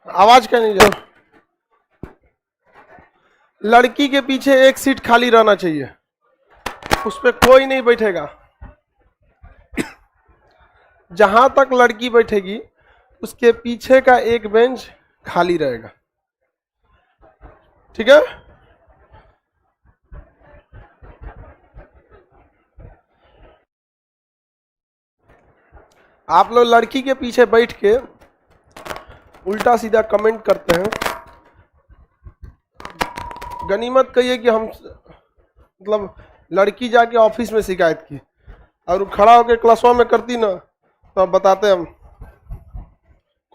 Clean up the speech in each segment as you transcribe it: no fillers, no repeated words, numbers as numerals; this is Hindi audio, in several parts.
आवाज क्या नहीं जा। लड़की के पीछे एक सीट खाली रहना चाहिए, उस पर कोई नहीं बैठेगा। जहां तक लड़की बैठेगी उसके पीछे का एक बेंच खाली रहेगा, ठीक है। आप लोग लड़की के पीछे बैठ के उल्टा सीधा कमेंट करते हैं, गनीमत कहिए कि हम मतलब लड़की जाके ऑफिस में शिकायत की और खड़ा होकर क्लासों में करती ना, तो अब बताते हम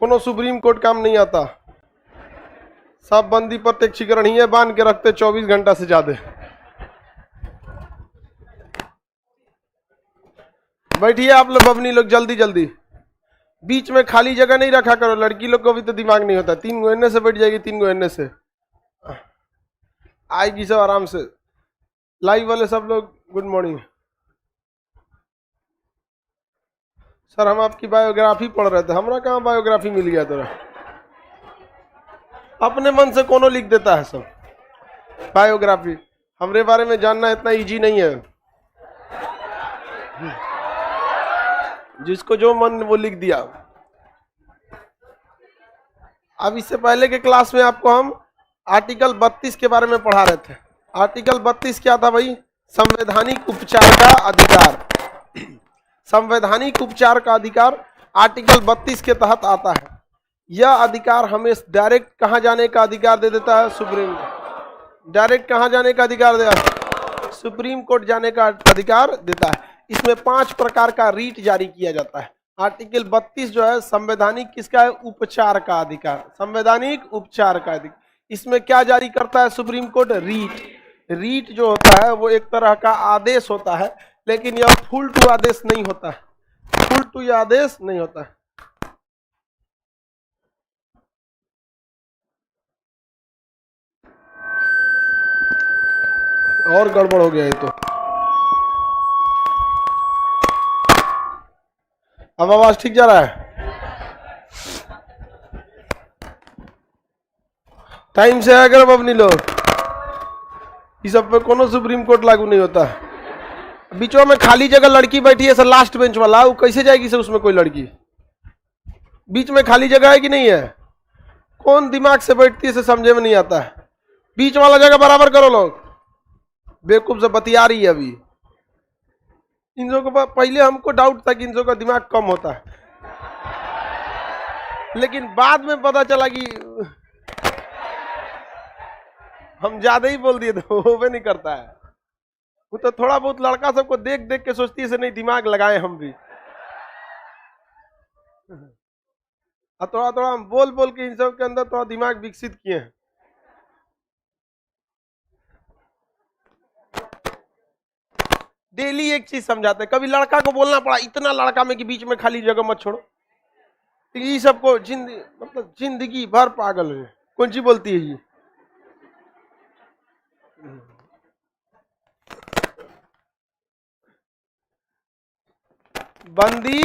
कोनो सुप्रीम कोर्ट काम नहीं आता, सब बंदी प्रत्यक्षीकरण ही बांध के रखते 24 घंटा से ज्यादा। बैठिए आप लोग बबनी लोग, जल्दी जल्दी, बीच में खाली जगह नहीं रखा करो। लड़की लोग को भी तो दिमाग नहीं होता, 3 गो एने से बैठ जाएगी, 3 गो एने से आएगी सब आराम से। लाइव वाले सब लोग गुड मॉर्निंग। सर हम आपकी बायोग्राफी पढ़ रहे थे, हमरा कहाँ बायोग्राफी मिल गया तेरा? अपने मन से कोनो लिख देता है सब बायोग्राफी। हमरे बारे में जानना इतना इजी नहीं है, जिसको जो मन वो लिख दिया। अब इससे पहले के क्लास में आपको हम आर्टिकल 32 के बारे में पढ़ा रहे थे। आर्टिकल 32 क्या था भाई? संवैधानिक उपचार का अधिकार। संवैधानिक उपचार का अधिकार आर्टिकल 32 के तहत आता है। यह अधिकार हमें डायरेक्ट कहां जाने का अधिकार दे देता है? सुप्रीम। डायरेक्ट कहां जाने का अधिकार देता है? सुप्रीम कोर्ट जाने का अधिकार देता है। इसमें 5 प्रकार का रीट जारी किया जाता है। आर्टिकल 32 जो है संवैधानिक किसका है? उपचार का अधिकार, संवैधानिक उपचार का अधिकार। इसमें क्या जारी करता है सुप्रीम कोर्ट? रीट। रीट जो होता है वो एक तरह का आदेश होता है, लेकिन यह फुल टू आदेश नहीं होता है, फुल टू यह आदेश नहीं होता है। और गड़बड़ हो गया है तो। अब आवाज ठीक जा रहा है? टाइम से आया करो अपनी लोग, इस सब पे कोनो सुप्रीम कोर्ट लागू नहीं होता। बीचों में खाली जगह लड़की बैठी है सर, लास्ट बेंच वाला, वो कैसे जाएगी सर उसमें कोई लड़की? बीच में खाली जगह है कि नहीं है? कौन दिमाग से बैठती है से समझे में नहीं आता है। बीच वाला जगह बराबर करो लोग, बेवकूफ से बतिया रही है अभी। इन लोगों को पहले हमको डाउट था कि इन लोगों का दिमाग कम होता है, लेकिन बाद में पता चला कि हम ज्यादा ही बोल दिए तो वो भी नहीं करता है। वो तो थोड़ा बहुत लड़का सबको देख देख के सोचती है से नहीं दिमाग लगाए हम भी, और थोड़ा थोड़ा हम बोल बोल के इन सब के अंदर थोड़ा दिमाग विकसित किए हैं। डेली एक चीज समझाते हैं, कभी लड़का को बोलना पड़ा इतना लड़का में कि बीच में खाली जगह मत छोड़ो। ये सबको मतलब जिंदगी भर पागल है। कौन सी बोलती है ये? बंदी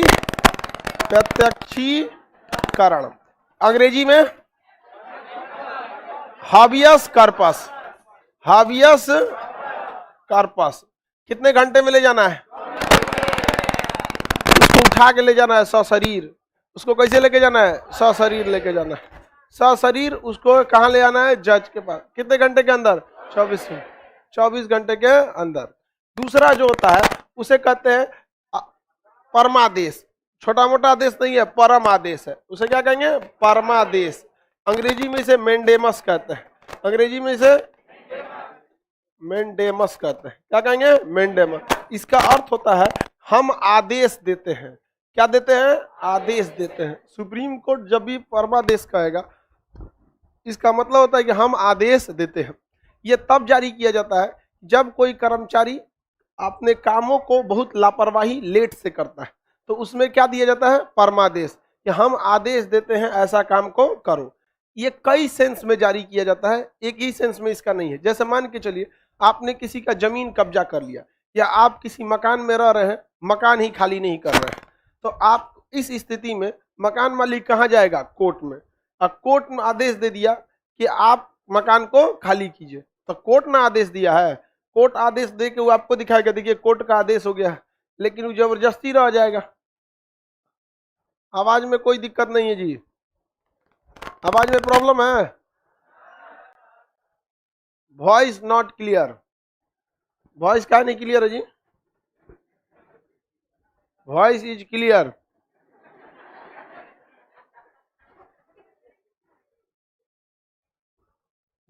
प्रत्यक्षीकरण, अंग्रेजी में हाबियस कार्पस। हाबियस कार्पस। कितने घंटे में ले जाना है? उसको उठा के ले जाना है सशरीर। उसको कैसे लेके जाना है? सशरीर लेके जाना है। सशरीर उसको कहाँ ले आना है? जज के पास। कितने घंटे के अंदर? 24 घंटे के अंदर। दूसरा जो होता है उसे कहते हैं परमादेश। छोटा मोटा आदेश नहीं है, परम आदेश है। उसे क्या कहेंगे? परमादेश। अंग्रेजी में इसे मेंडेमस कहते हैं। अंग्रेजी में इसे मेंडेमस कहते हैं। क्या कहेंगे? मेंडेमस। इसका अर्थ होता है हम आदेश देते हैं। क्या देते हैं? आदेश देते हैं। सुप्रीम कोर्ट जब भी परमादेश कहेगा, इसका मतलब होता है कि हम आदेश देते हैं। यह तब जारी किया जाता है जब कोई कर्मचारी अपने कामों को बहुत लापरवाही लेट से करता है, तो उसमें क्या दिया जाता है? परमादेश, कि हम आदेश देते हैं ऐसा काम को करो। ये कई सेंस में जारी किया जाता है, एक ही सेंस में इसका नहीं है। जैसे मान के चलिए आपने किसी का जमीन कब्जा कर लिया, या आप किसी मकान में रह रहे हैं, मकान ही खाली नहीं कर रहे हैं, तो आप इस स्थिति में मकान मालिक कहाँ जाएगा? कोर्ट में। और कोर्ट ने आदेश दे दिया कि आप मकान को खाली कीजिए, तो कोर्ट ने आदेश दिया है, कोर्ट आदेश दे के वो आपको दिखाएगा, देखिए कोर्ट का आदेश हो गया है, लेकिन वो जबरदस्ती रह जाएगा। आवाज में कोई दिक्कत नहीं है जी? आवाज में प्रॉब्लम है? Voice not clear. वॉइस क्या नहीं क्लियर है जी? Voice is clear.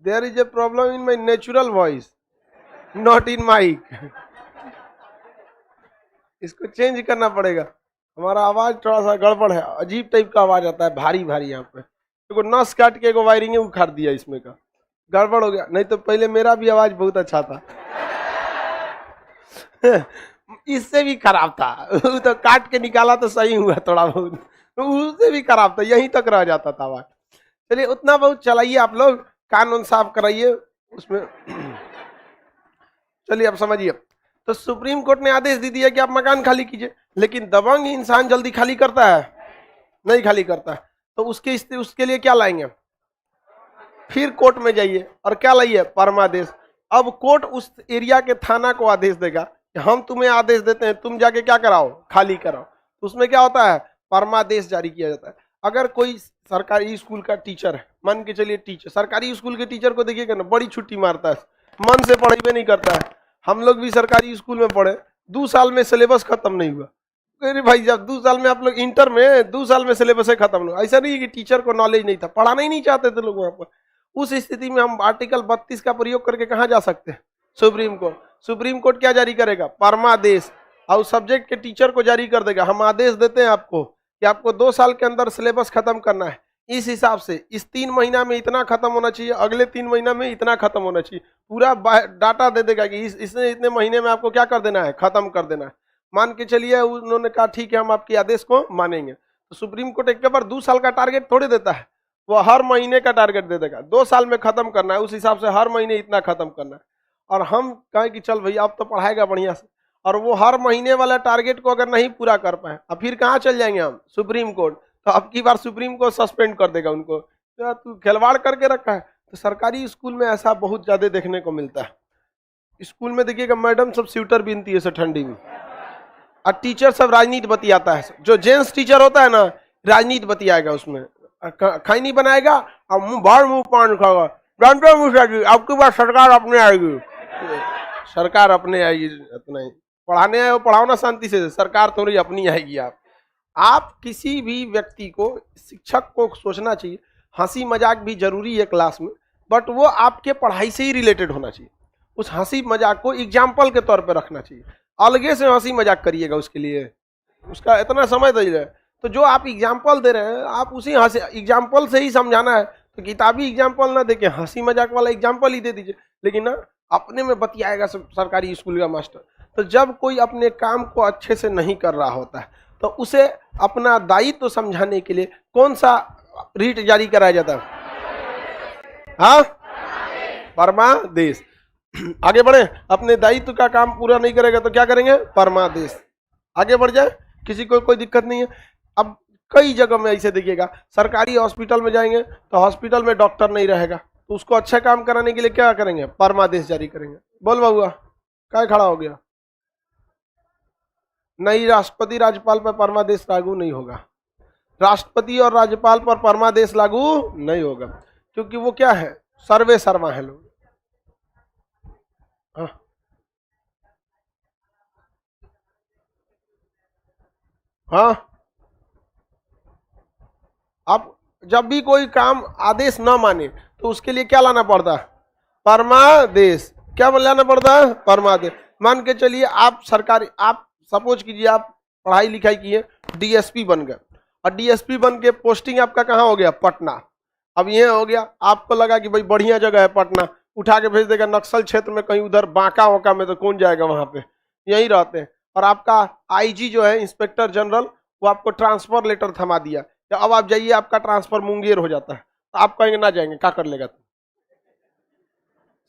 There is a problem in my natural voice, not in mic. इसको चेंज करना पड़ेगा। हमारा आवाज थोड़ा सा गड़बड़ है, अजीब टाइप का आवाज आता है, भारी भारी। यहाँ पे देखो नस काट के एगो वायरिंग उखाड़ दिया इसमें का, गड़बड़ हो गया। नहीं तो पहले मेरा भी आवाज बहुत अच्छा था। इससे भी खराब था, तो काट के निकाला तो सही हुआ थोड़ा बहुत, उससे भी खराब था, यहीं तक रह जाता था आवाज। चलिए उतना बहुत चलाइए आप लोग, कानून साफ कराइए उसमें। चलिए अब समझिए, तो सुप्रीम कोर्ट ने आदेश दे दिया कि आप मकान खाली कीजिए, लेकिन दबंग इंसान जल्दी खाली करता है? नहीं खाली करता है। तो उसके लिए क्या लाएंगे? फिर कोर्ट में जाइए और क्या लाइए? परमादेश। अब कोर्ट उस एरिया के थाना को आदेश देगा कि हम तुम्हें आदेश देते हैं, तुम जाके क्या कराओ? खाली कराओ। तो उसमें क्या होता है? परमादेश जारी किया जाता है। अगर कोई सरकारी स्कूल का टीचर है, मान के चलिए टीचर, सरकारी स्कूल के टीचर को देखिएगा ना, बड़ी छुट्टी मारता है, मन से पढ़ाई नहीं करता है। हम लोग भी सरकारी स्कूल में पढ़े, 2 साल में सिलेबस खत्म नहीं हुआ। अरे भाई जब 2 साल में आप लोग इंटर में 2 साल में सिलेबस खत्म हुआ, ऐसा नहीं है कि टीचर को नॉलेज नहीं था, पढ़ाना ही नहीं चाहते थे लोग वहां पर। उस स्थिति में हम आर्टिकल 32 का प्रयोग करके कहाँ जा सकते हैं? Supreme court. सुप्रीम कोर्ट क्या जारी करेगा? परमादेश। और सब्जेक्ट के टीचर को जारी कर देगा, हम आदेश देते हैं आपको कि आपको 2 साल के अंदर सिलेबस खत्म करना है, इस हिसाब से इस 3 महीना में इतना खत्म होना चाहिए, अगले 3 महीना में इतना खत्म होना चाहिए। पूरा डाटा दे देगा कि इसने इतने महीने में आपको क्या कर देना है? खत्म कर देना है। मान के चलिए उन्होंने कहा ठीक है हम आपके आदेश को मानेंगे, तो सुप्रीम कोर्ट एक बार 2 साल का टारगेट थोड़ी देता है, वो हर महीने का टारगेट दे देगा। 2 साल में खत्म करना है, उस हिसाब से हर महीने इतना खत्म करना है। और हम कहें कि चल भैया अब तो पढ़ाएगा बढ़िया से, और वो हर महीने वाला टारगेट को अगर नहीं पूरा कर पाए, अब फिर कहाँ चल जाएंगे हम? Supreme court. तो अब की बार सुप्रीम कोर्ट सस्पेंड कर देगा उनको, तो तू खिलवाड़ करके रखा है। तो सरकारी स्कूल में ऐसा बहुत ज्यादा देखने को मिलता है। स्कूल में देखिएगा मैडम सब स्वेटर बीनती है ठंडी में, और टीचर सब राजनीति बतियाता है। जो जेंट्स टीचर होता है ना, राजनीति बतियाएगा, उसमें खैनी बनाएगा और मुंह पान खाएगा। जानते हो मुझा जी, आपकी बात सरकार अपने आएगी, सरकार अपने आएगी। इतना ही पढ़ाने आए हो, पढ़ाओ ना शांति से, सरकार थोड़ी अपनी आएगी। आप किसी भी व्यक्ति को, शिक्षक को सोचना चाहिए हंसी मजाक भी जरूरी है क्लास में, बट वो आपके पढ़ाई से ही रिलेटेड होना चाहिए। उस हंसी मजाक को एग्जाम्पल के तौर पे रखना चाहिए। अलगे से हंसी मजाक करिएगा उसके लिए, उसका इतना समय दीजिए। तो जो आप एग्जाम्पल दे रहे हैं, आप उसी हंसी एग्जाम्पल से ही समझाना है, तो किताबी एग्जाम्पल ना देके हंसी मजाक वाला एग्जाम्पल ही दे दीजिए। लेकिन ना अपने में बतियाएगा सरकारी स्कूल का मास्टर। तो जब कोई अपने काम को अच्छे से नहीं कर रहा होता है, तो उसे अपना दायित्व तो समझाने के लिए कौन सा रीट जारी कराया जाता है? हाँ, परमादेश। आगे बढ़े, अपने दायित्व का काम पूरा नहीं करेगा तो क्या करेंगे? परमादेश। आगे बढ़ जाए, किसी को कोई दिक्कत नहीं है। अब कई जगह में ऐसे देखिएगा, सरकारी हॉस्पिटल में जाएंगे तो हॉस्पिटल में डॉक्टर नहीं रहेगा, तो उसको अच्छा काम कराने के लिए क्या करेंगे? परमादेश जारी करेंगे। बोल बाबुआ, क्या खड़ा हो गया? नहीं, राष्ट्रपति राज्यपाल पर परमादेश लागू नहीं होगा। राष्ट्रपति और राज्यपाल पर परमादेश लागू नहीं होगा, क्योंकि वो क्या है? सर्वे सर्वा है लोग। हाँ, अब जब भी कोई काम आदेश न माने तो उसके लिए क्या लाना पड़ता है? परमादेश। क्या लाना पड़ता है? परमादेश। मान के चलिए आप सरकारी, आप सपोज कीजिए आप पढ़ाई लिखाई किए, डीएसपी बन गए, और डीएसपी बन के पोस्टिंग आपका कहाँ हो गया? पटना। अब ये हो गया, आपको लगा कि भाई बढ़िया जगह है पटना, उठा के भेज देगा नक्सल क्षेत्र में, कहीं उधर बांका वाका में, तो कौन जाएगा वहां पे? यही रहते हैं। और आपका आईजी जो है, इंस्पेक्टर जनरल, वो आपको ट्रांसफर लेटर थमा दिया, तो अब आप जाइए, आपका ट्रांसफर मुंगेर हो जाता है, तो आप कहेंगे ना जाएंगे, क्या कर लेगा?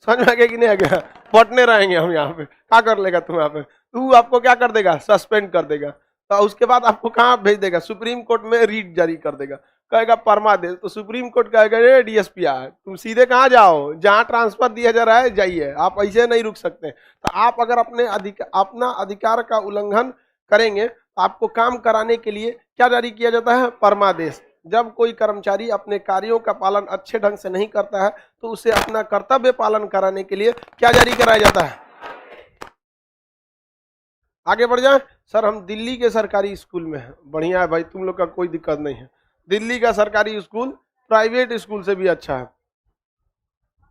समझ में आ गया कि नहीं आ गया? पटने रहेंगे हम यहाँ पे, क्या कर लेगा तुम यहाँ पे? तू आपको क्या कर देगा? सस्पेंड कर देगा। तो उसके बाद आपको कहाँ भेज देगा? सुप्रीम कोर्ट में रीट जारी कर देगा। कहेगा परमादेश, तो सुप्रीम कोर्ट कहेगा ये डीएसपी तुम सीधे कहाँ जाओ, जहाँ ट्रांसफर दिया जा रहा है जाइए, आप ऐसे नहीं रुक सकते। तो आप अगर अपना अधिकार का उल्लंघन करेंगे तो आपको काम कराने के लिए क्या जारी किया जाता है, परमादेश। जब कोई कर्मचारी अपने कार्यों का पालन अच्छे ढंग से नहीं करता है तो उसे अपना कर्तव्य पालन कराने के लिए क्या जारी कराया जाता है। आगे बढ़ जाए। सर हम दिल्ली के सरकारी स्कूल में हैं। बढ़िया है भाई, तुम लोग का कोई दिक्कत नहीं है। दिल्ली का सरकारी स्कूल प्राइवेट स्कूल से भी अच्छा है।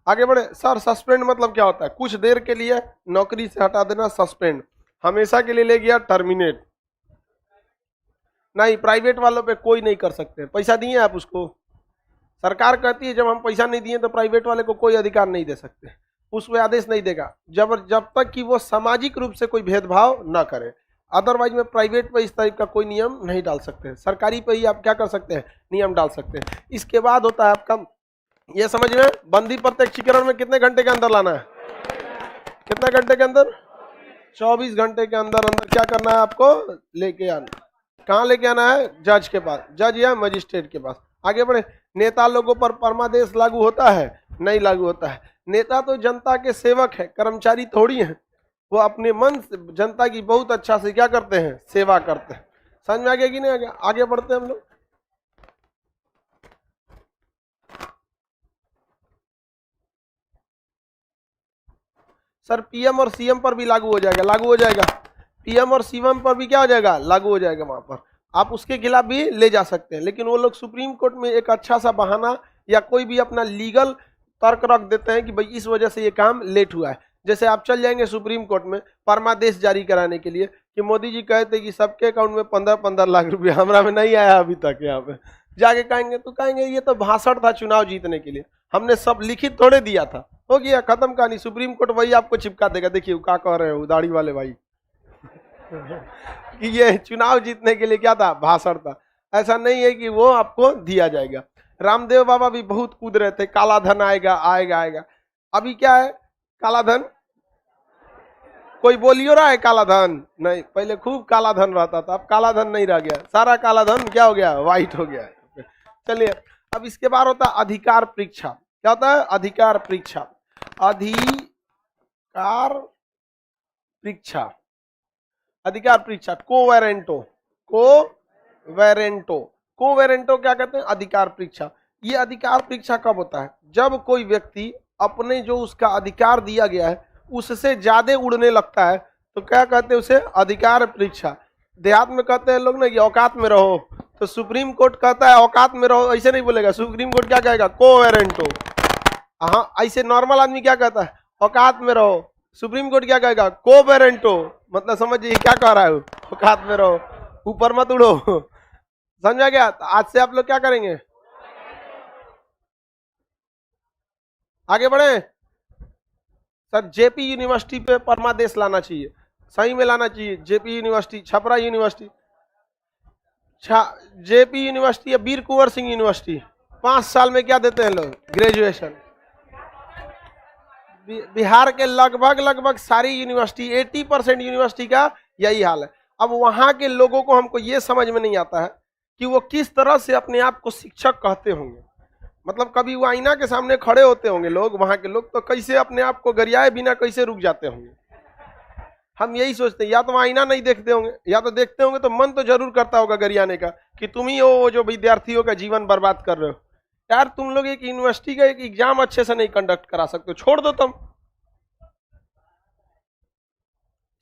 आगे बढ़े। सर सस्पेंड मतलब क्या होता है, कुछ देर के लिए नौकरी से हटा देना, सस्पेंड। हमेशा के लिए ले गया, टर्मिनेट। नहीं, प्राइवेट वालों पे कोई नहीं कर सकते। पैसा दिए आप उसको, सरकार कहती है जब हम पैसा नहीं दिए तो प्राइवेट वाले को कोई अधिकार नहीं दे सकते, उस पे आदेश नहीं देगा जब तक कि वो सामाजिक रूप से कोई भेदभाव ना करे। अदरवाइज में प्राइवेट पे इस टाइप का कोई नियम नहीं डाल सकते, सरकारी पे ही आप क्या कर सकते हैं, नियम डाल सकते हैं। इसके बाद होता है आपका, ये समझ में, बंदी प्रत्यक्षीकरण में कितने घंटे के अंदर लाना है, कितने घंटे के अंदर, 24 घंटे के अंदर अंदर क्या करना है आपको, लेके आना। कहाँ लेके आना है, जज के पास, जज या मजिस्ट्रेट के पास। आगे बढ़े। नेता लोगों पर परमादेश लागू होता है, नहीं लागू होता है। नेता तो जनता के सेवक है, कर्मचारी थोड़ी है। वो अपने मन से जनता की बहुत अच्छा से क्या करते हैं, सेवा करते हैं। समझ में आ गया कि नहीं आ गया। आगे बढ़ते हैं हम लोग। सर पीएम और सीएम पर भी लागू हो जाएगा, लागू हो जाएगा। पीएम और सीएम पर भी क्या हो जाएगा, लागू हो जाएगा। वहां पर आप उसके खिलाफ भी ले जा सकते हैं, लेकिन वो लोग सुप्रीम कोर्ट में एक अच्छा सा बहाना या कोई भी अपना लीगल तर्क रख देते हैं कि भाई इस वजह से ये काम लेट हुआ है। जैसे आप चल जाएंगे सुप्रीम कोर्ट में परमादेश जारी कराने के लिए कि मोदी जी कहते कि सबके अकाउंट में 15-15 लाख रुपया, हमारा में नहीं आया अभी तक। यहाँ पे जाके कहेंगे तो कहेंगे ये तो भाषण था चुनाव जीतने के लिए, हमने सब लिखित थोड़े दिया था, हो गया खत्म कहानी। सुप्रीम कोर्ट वही आपको चिपका देगा, देखिए क्या कह रहे हो दाढ़ी वाले भाई कि ये चुनाव जीतने के लिए क्या था, भाषण था। ऐसा नहीं है कि वो आपको दिया जाएगा। रामदेव बाबा भी बहुत कूद रहे थे, काला धन आएगा आएगा आएगा। अभी क्या है, काला धन कोई बोलियो रहा है, काला धन नहीं। पहले खूब काला धन रहता था, अब काला धन नहीं रह गया, सारा काला धन क्या हो गया, व्हाइट हो गया। चलिए अब इसके बाद होता है अधिकार परीक्षा। क्या होता है, अधिकार परीक्षा। अधिकार परीक्षा, अधिकार परीक्षा, कोवेरेंटो, कोवेरेंटो, कोवेरेंटो क्या कहते हैं, अधिकार परीक्षा। ये अधिकार परीक्षा कब होता है, जब कोई व्यक्ति अपने जो उसका अधिकार दिया गया है उससे ज्यादा उड़ने लगता है तो क्या कहते हैं उसे, अधिकार परीक्षा। देहात में कहते हैं लोग ना कि औकात में रहो, तो सुप्रीम कोर्ट कहता है औकात में रहो, ऐसे नहीं बोलेगा। सुप्रीम कोर्ट क्या कहेगा, कोवेरेंटो। हाँ, ऐसे नॉर्मल आदमी क्या कहता है, औकात में रहो। सुप्रीम कोर्ट क्या कहेगा, कोवेरेंटो। मतलब समझिए क्या कह रहा है, औकात में रहो, ऊपर मत उड़ो। समझा गया। तो आज से आप लोग क्या करेंगे, आगे बढ़े। सर जेपी यूनिवर्सिटी पे परमादेश लाना चाहिए, सही में लाना चाहिए। JP university, Chhapra university, JP university या वीर कुंवर सिंह यूनिवर्सिटी, 5 साल में क्या देते हैं लोग, ग्रेजुएशन। बिहार के लगभग सारी यूनिवर्सिटी, 80% यूनिवर्सिटी का यही हाल है। अब वहां के लोगों को हमको ये समझ में नहीं आता है कि वो किस तरह से अपने आप को शिक्षक कहते होंगे। मतलब कभी वो आईना के सामने खड़े होते होंगे लोग, वहां के लोग, तो कैसे अपने आप को गरियाए बिना कैसे रुक जाते होंगे। हम यही सोचते हैं, या तो आईना नहीं देखते होंगे, या तो देखते होंगे तो मन तो जरूर करता होगा गरियाने का कि तुम ही हो जो विद्यार्थियों का जीवन बर्बाद कर रहे हो। यार तुम लोग एक यूनिवर्सिटी का एक एग्जाम अच्छे से नहीं कंडक्ट करा सकते, छोड़ दो तुम।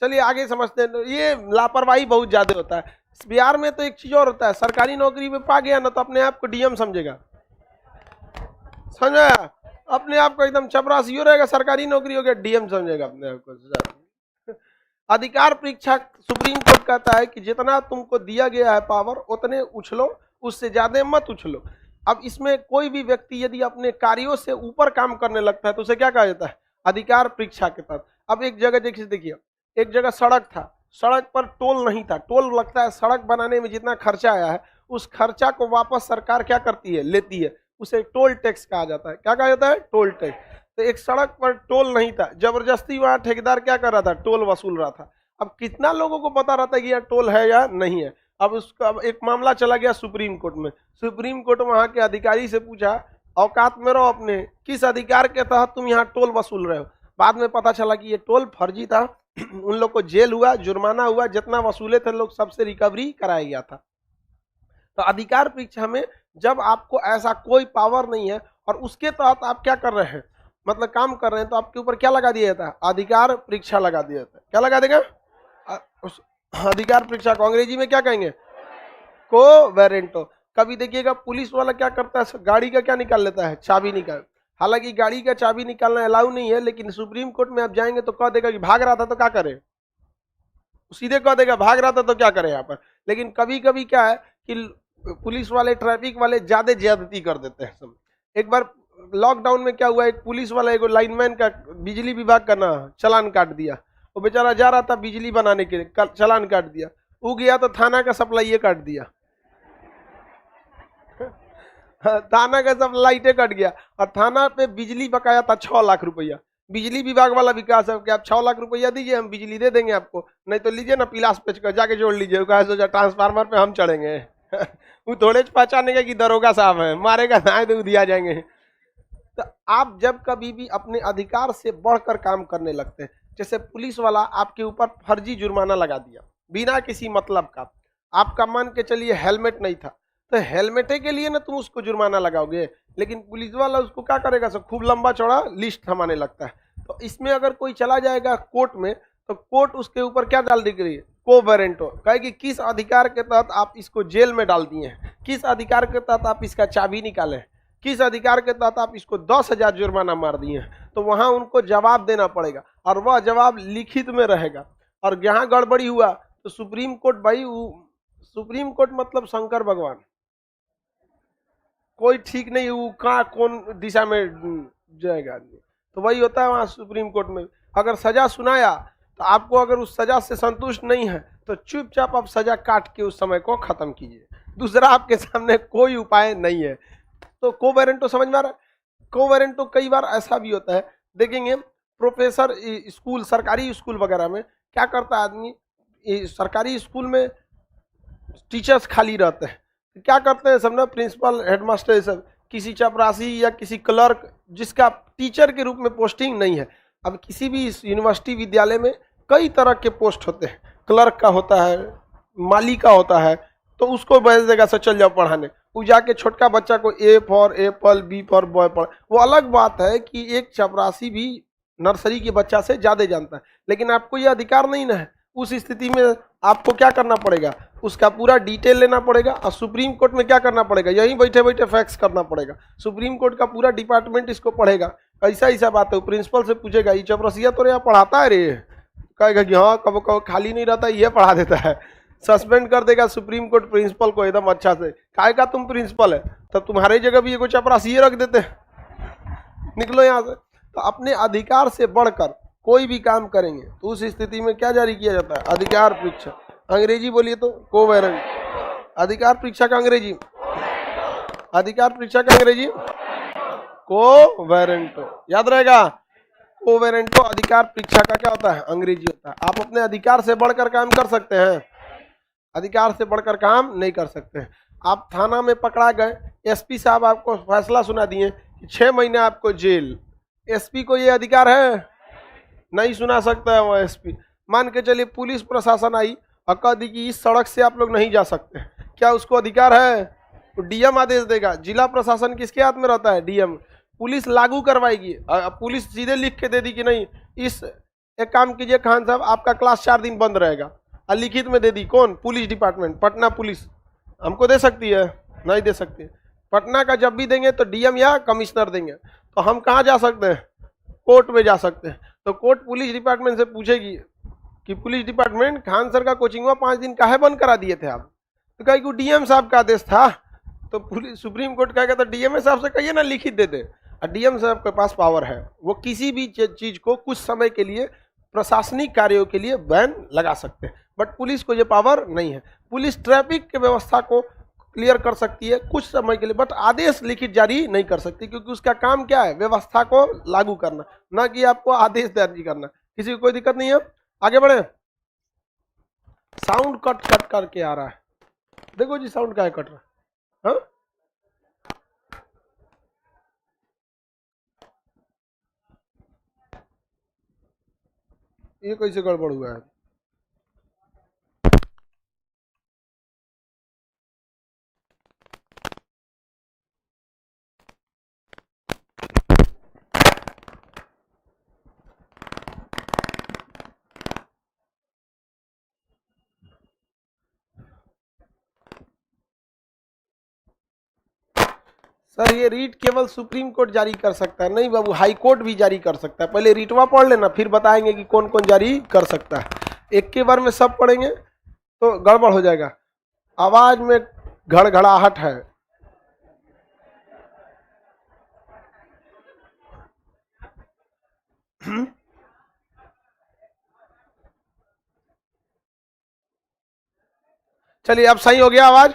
चलिए आगे समझते हैं। ये लापरवाही बहुत ज्यादा होता है बिहार में। तो एक चीज और होता है, सरकारी नौकरी में पा गया ना तो अपने आप को डीएम समझेगा, समझा, अपने आप को एकदम चपरासी हो रहेगा, सरकारी नौकरी हो गया डीएम समझेगा अपने आप को। अधिकार परीक्षा, सुप्रीम कोर्ट कहता है कि जितना तुमको दिया गया है पावर उतने उछलो, उससे ज्यादा मत उछलो। अब इसमें कोई भी व्यक्ति यदि अपने कार्यों से ऊपर काम करने लगता है तो उसे क्या कहा जाता है, अधिकार परीक्षा के तहत। अब एक जगह देखिए, एक जगह सड़क था, सड़क पर टोल नहीं था। टोल लगता है, सड़क बनाने में जितना खर्चा आया है उस खर्चा को वापस सरकार क्या करती है, लेती है, उसे टोल टैक्स कहा जाता है। क्या कहा जाता है, टोल टैक्स। तो एक सड़क पर टोल नहीं था, जबरदस्ती वहां ठेकेदार क्या कर रहा था, टोल वसूल रहा था। अब कितना लोगों को पता रहता है कि यह टोल है या नहीं है। अब उसका अब एक मामला चला गया सुप्रीम कोर्ट में। सुप्रीम कोर्ट वहां के अधिकारी से पूछा, औकात में रहो अपने, किस अधिकार के तहत तुम यहाँ टोल वसूल रहे हो। बाद में पता चला कि ये टोल फर्जी था। उन लोग को जेल हुआ, जुर्माना हुआ, जितना वसूले थे लोग सबसे रिकवरी कराया गया था। तो अधिकार परीक्षा में जब आपको ऐसा कोई पावर नहीं है और उसके तहत आप क्या कर रहे हैं, मतलब काम कर रहे हैं, तो आपके ऊपर क्या लगा दिया जाता है, अधिकार परीक्षा लगा दिया जाता है। क्या लगा देगा, उस अधिकार परीक्षा को अंग्रेजी में क्या कहेंगे, कोवेरेंटो। कभी देखिएगा पुलिस वाला क्या करता है, गाड़ी का क्या निकाल लेता है, चाबी निकाल। हालांकि गाड़ी का चाबी निकालना अलाउ नहीं है, लेकिन सुप्रीम कोर्ट में आप जाएंगे तो कह देगा कि भाग रहा था तो क्या करे, सीधे कह देगा भाग रहा था तो क्या करे यहाँ पर। लेकिन कभी कभी क्या है कि पुलिस वाले, ट्रैफिक वाले ज्यादा ज्यादती कर देते हैं सब। एक बार लॉकडाउन में क्या हुआ, एक पुलिस वाला एक लाइनमैन का बिजली विभाग का ना चालान काट दिया। वो बेचारा जा रहा था बिजली बनाने के लिए, चालान काट दिया। वो गया तो थाना का सप्लाई काट दिया, थाना का सब लाइटें कट गया और थाना पे बिजली बकाया था 6 लाख रुपया। बिजली विभाग वाला विकास है कि आप 6 लाख रुपया दीजिए, हम बिजली दे देंगे आपको, नहीं तो लीजिए ना पिलास पे जाके जोड़ लीजिए। कहा सोचा ट्रांसफार्मर पे हम चढ़ेंगे। वो थोड़े पहचानेंगे कि दरोगा साहब है, मारेगा ना तो दिया जाएंगे। तो आप जब कभी भी अपने अधिकार से बढ़कर काम करने लगते हैं, जैसे पुलिस वाला आपके ऊपर फर्जी जुर्माना लगा दिया बिना किसी मतलब का, आपका मान के चलिए हेलमेट नहीं था, तो हेलमेटे के लिए ना तुम उसको जुर्माना लगाओगे, लेकिन पुलिस वाला उसको क्या करेगा, सब खूब लंबा चौड़ा लिस्ट थमाने लगता है। तो इसमें अगर कोई चला जाएगा कोर्ट में, तो कोर्ट उसके ऊपर क्या डाल दी गई, कोवेरेंटो, कहे कि किस अधिकार के तहत आप इसको जेल में डाल दिए हैं, किस अधिकार के तहत आप इसका चाबी निकाले, किस अधिकार के तहत आप इसको 10,000 जुर्माना मार दिए हैं। तो वहां उनको जवाब देना पड़ेगा और वह जवाब लिखित में रहेगा। और यहाँ गड़बड़ी हुआ तो सुप्रीम कोर्ट, भाई सुप्रीम कोर्ट मतलब शंकर भगवान, कोई ठीक नहीं वो कहाँ कौन दिशा में जाएगा आदमी। तो वही होता है वहां सुप्रीम कोर्ट में, अगर सजा सुनाया तो आपको अगर उस सजा से संतुष्ट नहीं है तो चुपचाप आप सजा काट के उस समय को खत्म कीजिए, दूसरा आपके सामने कोई उपाय नहीं है। तो कोवेरेंटो समझ में आ रहा है। कोवेरेंटो कई बार ऐसा भी होता है, देखेंगे प्रोफेसर स्कूल, सरकारी स्कूल वगैरह में क्या करता है आदमी, सरकारी स्कूल में टीचर्स खाली रहते हैं, क्या करते हैं सब ना, प्रिंसिपल, हेडमास्टर, ये सब किसी चपरासी या किसी क्लर्क जिसका टीचर के रूप में पोस्टिंग नहीं है। अब किसी भी यूनिवर्सिटी विद्यालय में कई तरह के पोस्ट होते हैं, क्लर्क का होता है, माली का होता है, तो उसको भेज देगा सर चल जाओ पढ़ाने। वो जाके छोटका बच्चा को A for apple, B for boy पढ़। वो अलग बात है कि एक चपरासी भी नर्सरी के बच्चा से ज़्यादा जानता है, लेकिन आपको ये अधिकार नहीं ना है। उस स्थिति में आपको क्या करना पड़ेगा, उसका पूरा डिटेल लेना पड़ेगा और सुप्रीम कोर्ट में क्या करना पड़ेगा, यहीं बैठे बैठे फैक्स करना पड़ेगा। सुप्रीम कोर्ट का पूरा डिपार्टमेंट इसको पढ़ेगा, ऐसा ऐसा बात है। प्रिंसिपल से पूछेगा ये चपरसिया तो यहाँ पढ़ाता है रे, कहेगा कि हाँ कब कब खाली नहीं रहता, ये पढ़ा देता है। सस्पेंड कर देगा सुप्रीम कोर्ट प्रिंसिपल को एकदम अच्छा से, कहेगा तुम प्रिंसिपल है तब तुम्हारे जगह भी ये कुछ चपरासी रख देते हैं, निकलो यहाँ से। तो अपने अधिकार से बढ़कर कोई भी काम करेंगे तो उस स्थिति में क्या जारी किया जाता है, अधिकार परीक्षा। अंग्रेजी बोलिए तो कोवेरेंट। अधिकार परीक्षा का अंग्रेजी, अधिकार परीक्षा का अंग्रेजी कोवेरेंटो, याद रहेगा। कोवेरेंटो अधिकार परीक्षा का क्या होता है, अंग्रेजी होता है। आप अपने अधिकार से बढ़कर काम कर सकते हैं, अधिकार से बढ़कर काम नहीं कर सकते हैं। आप थाना में पकड़ा गए, एसपी साहब आपको फैसला सुना दिए कि 6 महीने आपको जेल, एसपी को ये अधिकार है, नहीं सुना सकता है वो एसपी। मान के चलिए पुलिस प्रशासन आई और कह दी कि इस सड़क से आप लोग नहीं जा सकते, क्या उसको अधिकार है, तो डीएम आदेश देगा। जिला प्रशासन किसके हाथ में रहता है, डीएम। पुलिस लागू करवाएगी, पुलिस सीधे लिख के दे दी कि नहीं, इस एक काम कीजिए खान साहब आपका क्लास 4 दिन बंद रहेगा, और लिखित में दे दी कौन, पुलिस डिपार्टमेंट, पटना पुलिस। हमको दे सकती है, नहीं दे सकती। पटना का जब भी देंगे तो डीएम या कमिश्नर देंगे, तो हम कहाँ जा सकते हैं, कोर्ट में जा सकते हैं। तो कोर्ट पुलिस डिपार्टमेंट से पूछेगी कि पुलिस डिपार्टमेंट खान सर का कोचिंग हुआ 5 दिन काहे बंद करा दिए थे आप, तो कहे कि डीएम साहब का आदेश था। तो पुलिस सुप्रीम कोर्ट कहेगा तो डीएम साहब से कहिए ना लिखित दे दे। और डीएम साहब के पास पावर है, वो किसी भी चीज को कुछ समय के लिए प्रशासनिक कार्यों के लिए बैन लगा सकते हैं, बट पुलिस को ये पावर नहीं है। पुलिस ट्रैफिक की व्यवस्था को क्लियर कर सकती है कुछ समय के लिए, बट आदेश लिखित जारी नहीं कर सकती, क्योंकि उसका काम क्या है, व्यवस्था को लागू करना, ना कि आपको आदेश जारी करना। किसी को कोई दिक्कत नहीं है, आगे बढ़े। साउंड कट कट करके आ रहा है, देखो जी साउंड क्या कट रहा है, हाँ? ये कैसे गड़बड़ हुआ है? सर ये रीट केवल सुप्रीम कोर्ट जारी कर सकता है, नहीं बाबू, हाई कोर्ट भी जारी कर सकता है। पहले रीटवा पढ़ लेना, फिर बताएंगे कि कौन कौन जारी कर सकता है। एक के बार में सब पढ़ेंगे तो गड़बड़ हो जाएगा। आवाज में घड़घड़ाहट है। चलिए अब सही हो गया आवाज,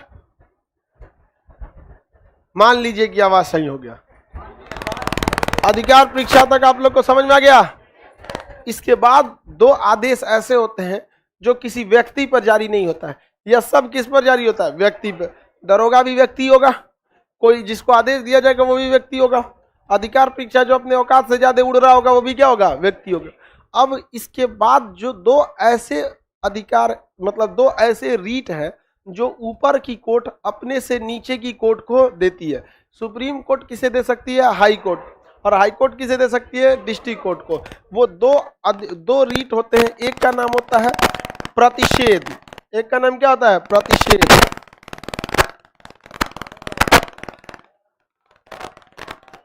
मान लीजिए कि आवाज सही हो गया। अधिकार परीक्षा तक आप लोग को समझ में आ गया। इसके बाद दो आदेश ऐसे होते हैं जो किसी व्यक्ति पर जारी नहीं होता है। यह सब किस पर जारी होता है? व्यक्ति पर। दरोगा भी व्यक्ति होगा, कोई जिसको आदेश दिया जाएगा वो भी व्यक्ति होगा। अधिकार परीक्षा जो अपने औकात से ज्यादा उड़ रहा होगा वो भी क्या होगा? व्यक्ति होगा। अब इसके बाद जो दो ऐसे अधिकार, मतलब दो ऐसे रीट है जो ऊपर की कोर्ट अपने से नीचे की कोर्ट को देती है। सुप्रीम कोर्ट किसे दे सकती है? High court. और हाई कोर्ट किसे दे सकती है? डिस्ट्रिक्ट कोर्ट को। वो दो रीट होते हैं। एक का नाम होता है प्रतिषेध, एक का नाम क्या होता है? प्रतिषेध।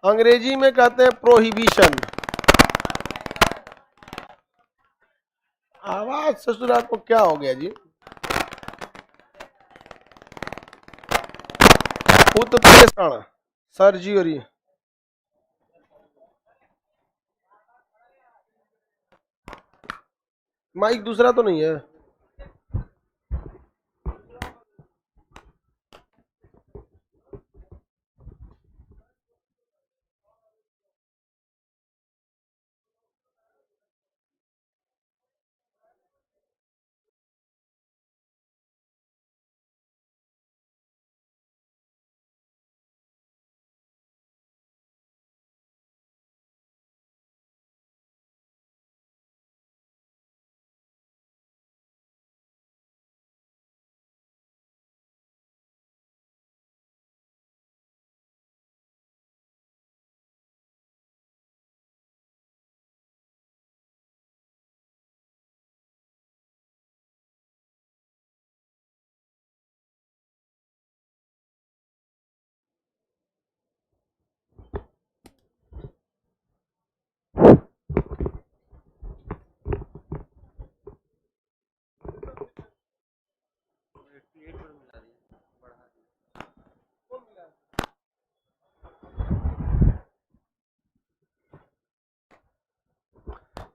अंग्रेजी में कहते हैं प्रोहिबिशन। आवाज ससुराल को क्या हो गया जी? उत्प्रेषण सर्जरी। माइक दूसरा तो नहीं है?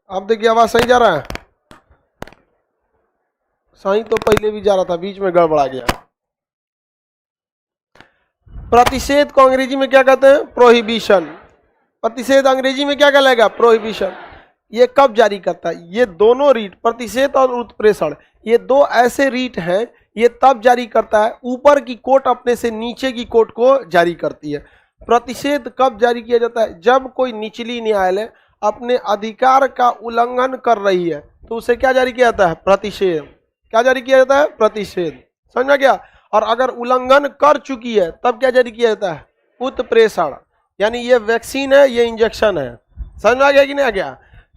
अब देखिए आवाज सही जा रहा है? सही तो पहले भी जा रहा था, बीच में गड़बड़ा गया। प्रतिषेध को अंग्रेजी में क्या कहते हैं? प्रोहिबिशन। प्रतिषेध अंग्रेजी में क्या कहलाएगा? प्रोहिबिशन। ये कब जारी करता है? ये दोनों रीट, प्रतिषेध और उत्प्रेषण, ये दो ऐसे रीट हैं, ये तब जारी करता है ऊपर की कोर्ट अपने से नीचे की कोर्ट को जारी करती है। प्रतिषेध कब जारी किया जाता है? जब कोई निचली न्यायालय अपने अधिकार का उल्लंघन कर रही है तो उसे क्या जारी किया जाता है? प्रतिषेध। क्या जारी किया जाता है? प्रतिषेध। समझ में गया? और अगर उल्लंघन कर चुकी है तब क्या जारी किया जाता है? उत्प्रेषण। यानी ये वैक्सीन है, ये इंजेक्शन है। समझ में आ गया कि नहीं आ गया?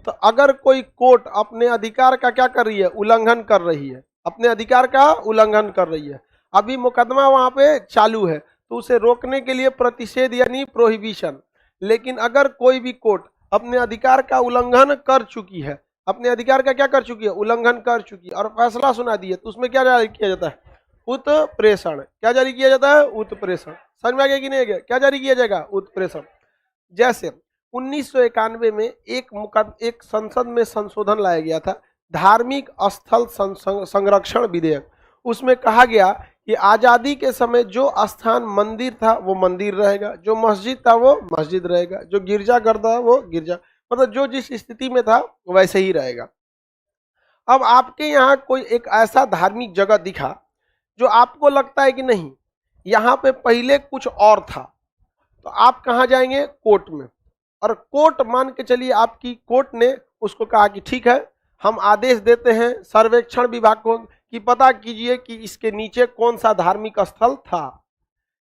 तो अगर कोई कोर्ट अपने अधिकार का क्या कर रही है? उल्लंघन कर रही है, अपने अधिकार का उल्लंघन कर रही है, अभी मुकदमा वहां पे चालू है, तो उसे रोकने के लिए प्रतिषेध यानी प्रोहिबिशन। लेकिन अगर कोई भी कोर्ट अपने अधिकार का उल्लंघन कर चुकी है, अपने अधिकार का क्या कर चुकी है? उल्लंघन कर चुकी है, और फैसला सुना दी है, तो उसमें क्या जारी किया जाता है? उत्प्रेषण। क्या जारी किया जाता है? उत्प्रेषण। समझ में आ गया कि नहीं आ गया? क्या जारी किया जाएगा? उत्प्रेषण। जैसे 1991 में एक संसद में संशोधन लाया गया था, धार्मिक स्थल संरक्षण विधेयक। उसमें कहा गया कि आजादी के समय जो स्थान मंदिर था वो मंदिर रहेगा, जो मस्जिद था वो मस्जिद रहेगा, जो गिरजाघर था वो गिरजा, मतलब जो जिस स्थिति में था वैसे ही रहेगा। अब आपके यहाँ कोई एक ऐसा धार्मिक जगह दिखा जो आपको लगता है कि नहीं यहाँ पे पहले कुछ और था, तो आप कहाँ जाएंगे? कोर्ट में। और कोर्ट मान के चलिए आपकी कोर्ट ने उसको कहा कि ठीक है, हम आदेश देते हैं सर्वेक्षण विभाग को कि पता कीजिए कि इसके नीचे कौन सा धार्मिक स्थल था।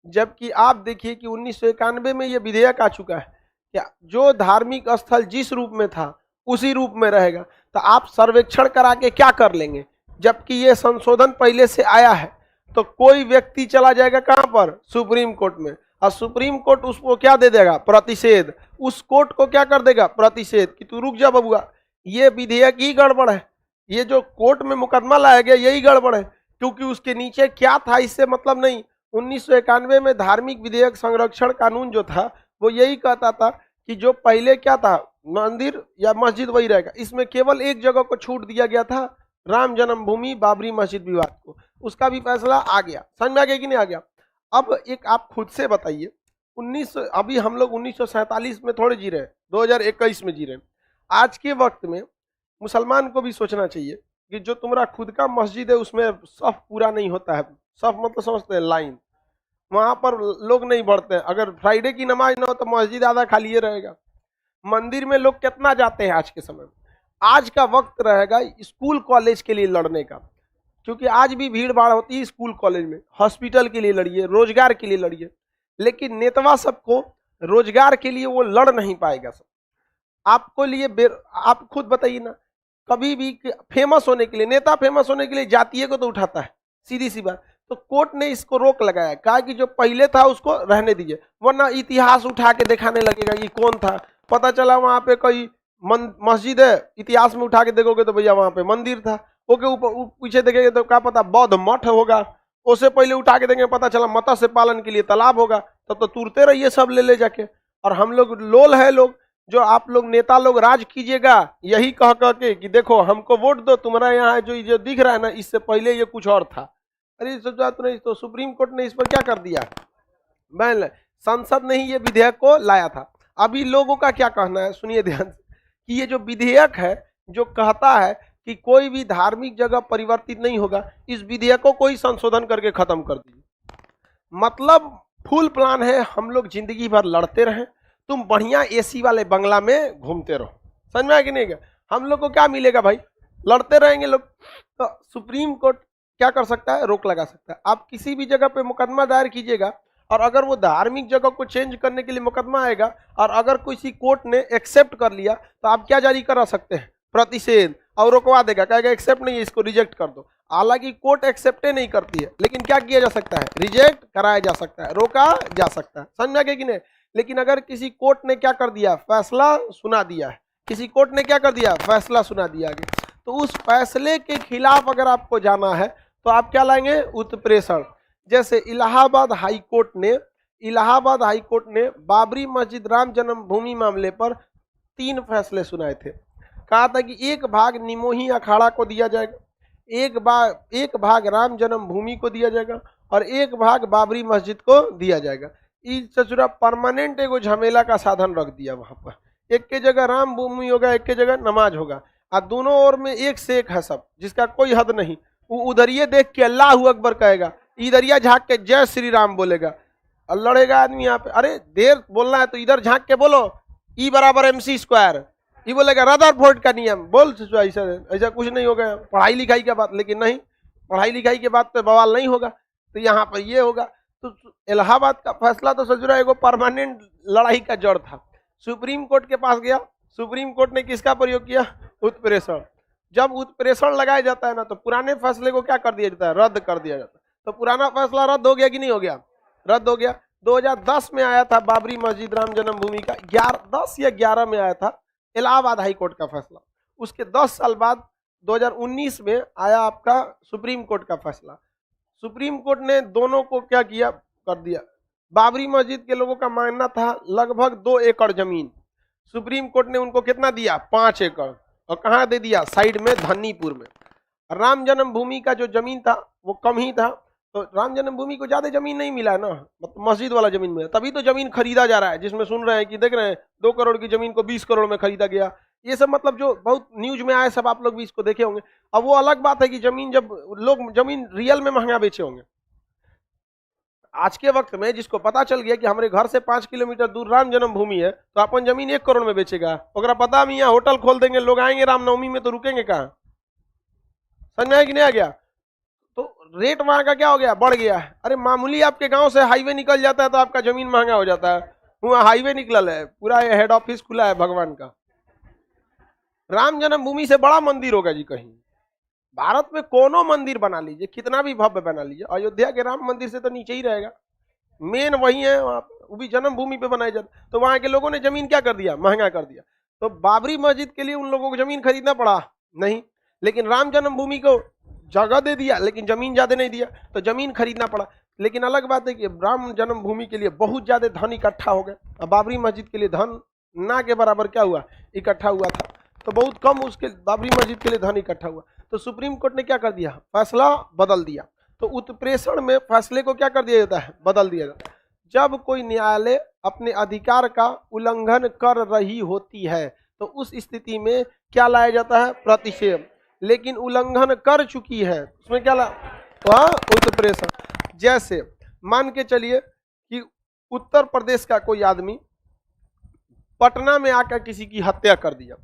जबकि आप देखिए कि 1991 में ये विधेयक आ चुका है, क्या जो धार्मिक स्थल जिस रूप में था उसी रूप में रहेगा। तो आप सर्वेक्षण करा के क्या कर लेंगे? जबकि ये संशोधन पहले से आया है, तो कोई व्यक्ति चला जाएगा कहां पर? सुप्रीम कोर्ट में, और सुप्रीम कोर्ट उसको क्या दे देगा? प्रतिषेध। उस कोर्ट को क्या कर देगा? प्रतिषेध, कि तू रुक जा बबुआ, ये विधेयक ही गड़बड़ है, ये जो कोर्ट में मुकदमा लाया गया यही गड़बड़ है, क्योंकि उसके नीचे क्या था इससे मतलब नहीं। 1991 में धार्मिक विधेयक संरक्षण कानून जो था वो यही कहता था कि जो पहले क्या था, मंदिर या मस्जिद वही रहेगा। इसमें केवल एक जगह को छूट दिया गया था, राम जन्मभूमि बाबरी मस्जिद विवाद को, उसका भी फैसला आ गया। समझ में आ गया कि नहीं आ गया? अब एक आप खुद से बताइए, अभी हम लोग 1947 में थोड़े जी रहे हैं, 2021 में जी रहे हैं। आज के वक्त में मुसलमान को भी सोचना चाहिए कि जो तुम्हारा खुद का मस्जिद है उसमें सफ पूरा नहीं होता है। सफ मतलब समझते हैं लाइन, वहां पर लोग नहीं बढ़ते हैं। अगर फ्राइडे की नमाज ना हो तो मस्जिद आधा खाली रहेगा। मंदिर में लोग कितना जाते हैं आज के समय में? आज का वक्त रहेगा स्कूल कॉलेज के लिए लड़ने का, क्योंकि आज भी भीड़ भाड़ होती है स्कूल कॉलेज में। हॉस्पिटल के लिए लड़िए, रोजगार के लिए लड़िए, लेकिन नेतवा सबको रोजगार के लिए वो लड़ नहीं पाएगा। सब आपको लिए आप खुद बताइए ना, कभी भी फेमस होने के लिए, नेता फेमस होने के लिए जातीय को तो उठाता है, सीधी सी बात। तो कोर्ट ने इसको रोक लगाया, कहा कि जो पहले था उसको रहने दीजिए, वरना इतिहास उठा के दिखाने लगेगा कि कौन था। पता चला वहां पे कोई मस्जिद है, इतिहास में उठा के देखोगे तो भैया वहां पे मंदिर था। ओके, ऊपर पीछे देखेंगे तो क्या पता बौद्ध मठ होगा, उससे पहले उठा के देंगे पता चला मत्स्य पालन के लिए तालाब होगा। तब तो तुरते रहिए सब ले जाके। और हम लोग लोल है लोग, जो आप लोग नेता लोग राज कीजिएगा यही कह के कि देखो हमको वोट दो, तुम्हारा यहाँ जो दिख रहा है ना इससे पहले ये कुछ और था। अरे सोचा तो सुप्रीम कोर्ट ने इस पर क्या कर दिया? बैन, संसद ने ही ये विधेयक को लाया था। अभी लोगों का क्या कहना है सुनिए ध्यान से, कि ये जो विधेयक है जो कहता है कि कोई भी धार्मिक जगह परिवर्तित नहीं होगा, इस विधेयक को कोई संशोधन करके खत्म कर दीजिए। मतलब फुल प्लान है हम लोग जिंदगी भर लड़ते रहें, तुम बढ़िया एसी वाले बंगला में घूमते रहो। समझ में आया कि नहीं? हम लोग को क्या मिलेगा भाई? लड़ते रहेंगे लोग। तो सुप्रीम कोर्ट क्या कर सकता है? रोक लगा सकता है। आप किसी भी जगह पे मुकदमा दायर कीजिएगा, और अगर वो धार्मिक जगह को चेंज करने के लिए मुकदमा आएगा, और अगर किसी कोर्ट ने एक्सेप्ट कर लिया तो आप क्या जारी करा सकते हैं? प्रतिषेध, और रोकवा देगा, कहेगा एक्सेप्ट नहीं है, इसको रिजेक्ट कर दो। हालांकि कोर्ट एक्सेप्ट नहीं करती है, लेकिन क्या किया जा सकता है? रिजेक्ट कराया जा सकता है, रोका जा सकता है। समझ में कि नहीं? लेकिन अगर किसी कोर्ट ने क्या कर दिया? फैसला सुना दिया है, किसी कोर्ट ने क्या कर दिया? फैसला सुना दिया गया, तो उस फैसले के खिलाफ अगर आपको जाना है तो आप क्या लाएंगे? उत्प्रेषण। जैसे इलाहाबाद हाई कोर्ट ने बाबरी मस्जिद राम जन्मभूमि मामले पर 3 फैसले सुनाए थे। कहा था कि एक भाग निमोही अखाड़ा को दिया जाएगा, एक भाग राम जन्मभूमि को दिया जाएगा, और एक भाग बाबरी मस्जिद को दिया जाएगा। इस चचुरा परमानेंट एगो झमेला का साधन रख दिया वहां पर। एक के जगह राम भूमि होगा, एक के जगह नमाज होगा, और दोनों ओर में एक से एक है सब, जिसका कोई हद नहीं। वो उधरिये देख के अल्लाह अकबर कहेगा, इधरिया झांक के जय श्री राम बोलेगा, और लड़ेगा आदमी यहाँ पे। अरे देर बोलना है तो इधर झांक के बोलो, E = MC²। ये बोलेगा रदरफोर्ड का नियम, बोल ऐसा कुछ नहीं होगा, पढ़ाई लिखाई का बात। लेकिन नहीं, पढ़ाई लिखाई के बात पे बवाल नहीं होगा, तो यहाँ पर ये होगा। तो इलाहाबाद का फैसला तो सजुरा एगो परमानेंट लड़ाई का जड़ था। सुप्रीम कोर्ट के पास गया, सुप्रीम कोर्ट ने किसका प्रयोग किया? उत्प्रेषण। जब उत्प्रेषण लगाया जाता है ना, तो पुराने फैसले को क्या कर दिया जाता है? रद्द कर दिया जाता है। तो पुराना फैसला रद्द हो गया कि नहीं हो गया? रद्द हो गया। 2010 में आया था बाबरी मस्जिद राम जन्मभूमि का 10 या 11 में आया था इलाहाबाद हाई कोर्ट का फैसला। उसके 10 साल बाद 2019 में आया आपका सुप्रीम कोर्ट का फैसला। सुप्रीम कोर्ट ने दोनों को क्या किया? कर दिया। बाबरी मस्जिद के लोगों का मानना था लगभग 2 एकड़ जमीन, सुप्रीम कोर्ट ने उनको कितना दिया? 5 एकड़। और कहाँ दे दिया? साइड में धन्नीपुर में। राम जन्मभूमि का जो जमीन था वो कम ही था, तो राम जन्मभूमि को ज्यादा जमीन नहीं मिला ना, मतलब मस्जिद वाला जमीन मिला, तभी तो जमीन खरीदा जा रहा है। जिसमें सुन रहे हैं कि देख रहे हैं 2 करोड़ की जमीन को 20 करोड़ में खरीदा गया, ये सब मतलब जो बहुत न्यूज में आए सब आप लोग भी इसको देखे होंगे। अब वो अलग बात है कि जमीन जब लोग जमीन रियल में महंगा बेचे होंगे। आज के वक्त में जिसको पता चल गया कि हमारे घर से 5 किलोमीटर दूर राम जन्मभूमि है तो अपन जमीन 1 करोड़ में बेचेगा। अगर पता हम यहाँ होटल खोल देंगे, लोग आएंगे रामनवमी में तो रुकेंगे कहाँ? समझ में आया कि नहीं आ गया? तो रेट वहां का क्या हो गया, बढ़ गया है। अरे मामूली आपके गांव से हाईवे निकल जाता है तो आपका जमीन महंगा हो जाता है। वहां हाईवे निकल है, पूरा हेड ऑफिस खुला है भगवान का। राम जन्मभूमि से बड़ा मंदिर होगा जी कहीं भारत में? कोनो मंदिर बना लीजिए, कितना भी भव्य बना लीजिए, अयोध्या के राम मंदिर से तो नीचे ही रहेगा। मेन वही है वहां, वो भी जन्मभूमि पे बनाए जाते। तो वहां के लोगों ने जमीन क्या कर दिया, महंगा कर दिया। तो बाबरी मस्जिद के लिए उन लोगों को जमीन खरीदना पड़ा नहीं, लेकिन राम जन्मभूमि को जगह दे दिया लेकिन जमीन ज्यादा नहीं दिया, तो जमीन खरीदना पड़ा। लेकिन अलग बात है कि राम जन्मभूमि के लिए बहुत ज्यादा धन इकट्ठा हो गया, अब बाबरी मस्जिद के लिए धन ना के बराबर क्या हुआ, इकट्ठा हुआ था, तो बहुत कम उसके बाबरी मस्जिद के लिए धन इकट्ठा हुआ। तो सुप्रीम कोर्ट ने क्या कर दिया, फैसला बदल दिया। तो उत्प्रेषण में फैसले को क्या कर दिया जाता है, बदल दिया जाता है। जब कोई न्यायालय अपने अधिकार का उल्लंघन कर रही होती है तो उस स्थिति में क्या लाया जाता है, प्रतिषेध। लेकिन उल्लंघन कर चुकी है उसमें क्या ला, वह उत्प्रेषण। जैसे मान के चलिए कि उत्तर प्रदेश का कोई आदमी पटना में आकर किसी की हत्या कर दिया,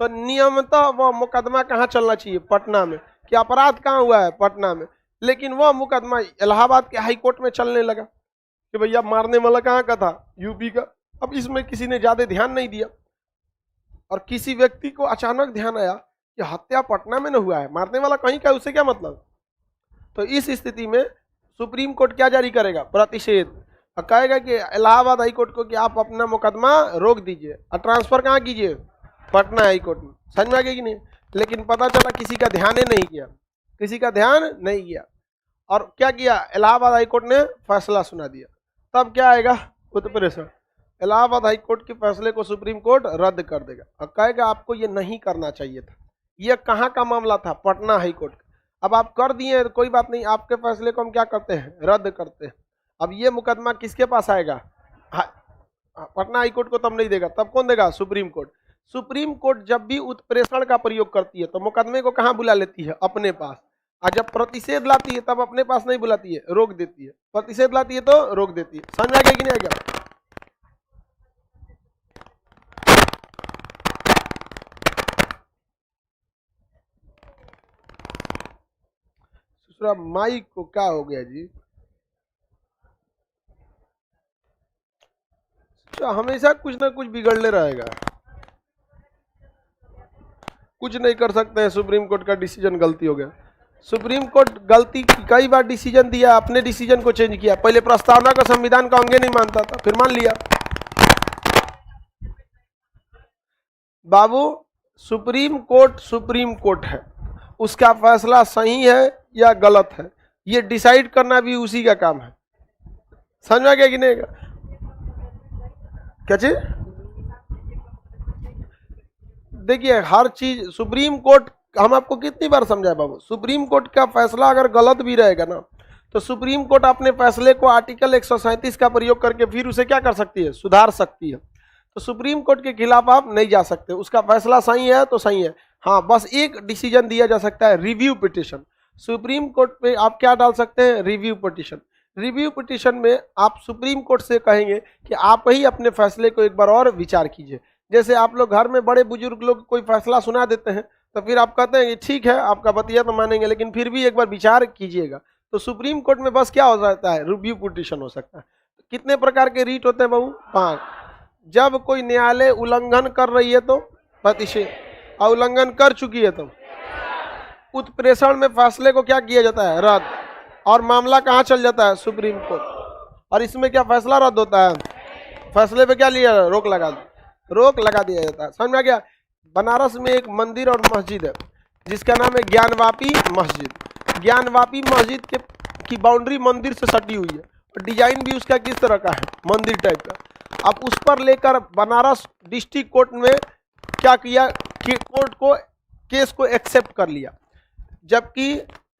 तो नियमतः वह मुकदमा कहाँ चलना चाहिए, पटना में, कि अपराध कहाँ हुआ है, पटना में। लेकिन वह मुकदमा इलाहाबाद के हाई कोर्ट में चलने लगा कि भैया मारने वाला कहाँ का था, यूपी का। अब इसमें किसी ने ज्यादा ध्यान नहीं दिया और किसी व्यक्ति को अचानक ध्यान आया कि हत्या पटना में न हुआ है, मारने वाला कहीं का, उससे क्या मतलब। तो इस स्थिति में सुप्रीम कोर्ट क्या जारी करेगा, प्रतिषेध, और कहेगा कि इलाहाबाद हाई कोर्ट को कि आप अपना मुकदमा रोक दीजिए और ट्रांसफर कहाँ कीजिए, पटना हाई कोर्ट में। समझ में आ गया कि नहीं? लेकिन पता चला किसी का ध्यान ही नहीं किया, किसी का ध्यान नहीं किया, और क्या किया, इलाहाबाद हाई कोर्ट ने फैसला सुना दिया। तब क्या आएगा, उत्प्रेषण। इलाहाबाद हाई कोर्ट के फैसले को सुप्रीम कोर्ट रद्द कर देगा और कहेगा आपको ये नहीं करना चाहिए था। ये कहाँ का मामला था, पटना हाई कोर्ट। अब आप कर दिए तो कोई बात नहीं, आपके फैसले को हम क्या करते हैं, रद्द करते हैं। अब ये मुकदमा किसके पास आएगा, पटना हाई कोर्ट को तब नहीं देगा, तब कौन देगा, सुप्रीम कोर्ट। सुप्रीम कोर्ट जब भी उत्प्रेषण का प्रयोग करती है तो मुकदमे को कहाँ बुला लेती है, अपने पास। और जब प्रतिषेध लाती है तब अपने पास नहीं बुलाती है, रोक देती है। प्रतिषेध लाती है तो रोक देती है। समझ में आ गया कि नहीं आ गया? दूसरा माइक को क्या हो गया जी, हमेशा कुछ ना कुछ बिगड़ने रहेगा, कुछ नहीं कर सकते हैं। सुप्रीम कोर्ट का डिसीजन गलती हो गया। सुप्रीम कोर्ट गलती कई बार डिसीजन दिया, अपने डिसीजन को चेंज किया। पहले प्रस्तावना का संविधान का अंग नहीं मानता था, फिर मान लिया। बाबू सुप्रीम कोर्ट है, उसका फैसला सही है या गलत है ये डिसाइड करना भी उसी का काम है। समझ में आ गया कि नहीं? क्या चीज, देखिए हर चीज सुप्रीम कोर्ट, हम आपको कितनी बार समझाए बाबू, सुप्रीम कोर्ट का फैसला अगर गलत भी रहेगा ना तो सुप्रीम कोर्ट अपने फैसले को आर्टिकल 137 का प्रयोग करके फिर उसे क्या कर सकती है, सुधार सकती है। तो सुप्रीम कोर्ट के खिलाफ आप नहीं जा सकते, उसका फैसला सही है तो सही है। हाँ, बस एक डिसीजन दिया जा सकता है, रिव्यू पिटिशन। सुप्रीम कोर्ट पे आप क्या डाल सकते हैं, रिव्यू पिटिशन। रिव्यू पिटिशन में आप सुप्रीम कोर्ट से कहेंगे कि आप ही अपने फैसले को एक बार और विचार कीजिए। जैसे आप लोग घर में बड़े बुजुर्ग लोग कोई फैसला सुना देते हैं तो फिर आप कहते हैं कि ठीक है आपका बतिया तो मानेंगे लेकिन फिर भी एक बार विचार कीजिएगा। तो सुप्रीम कोर्ट में बस क्या हो सकता है, रिव्यू पिटिशन हो सकता है। कितने प्रकार के रीट होते हैं बाबू, 5। जब कोई न्यायालय उल्लंघन कर रही है तो प्रतिषेध, और उल्लंघन कर चुकी है तो उत्प्रेषण में फैसले को क्या किया जाता है, रद्द, और मामला कहाँ चल जाता है, सुप्रीम कोर्ट। और इसमें क्या फैसला रद्द होता है, फैसले पे क्या लिया, रोक लगा दिया जाता है। समझ में आ गया? बनारस में एक मंदिर और मस्जिद है जिसका नाम है ज्ञानवापी मस्जिद। ज्ञानवापी मस्जिद की बाउंड्री मंदिर से सटी हुई है और डिजाइन भी उसका किस तरह का है, मंदिर टाइप का। अब उस पर लेकर बनारस डिस्ट्रिक्ट कोर्ट में क्या किया कि कोर्ट को केस को एक्सेप्ट कर लिया। जबकि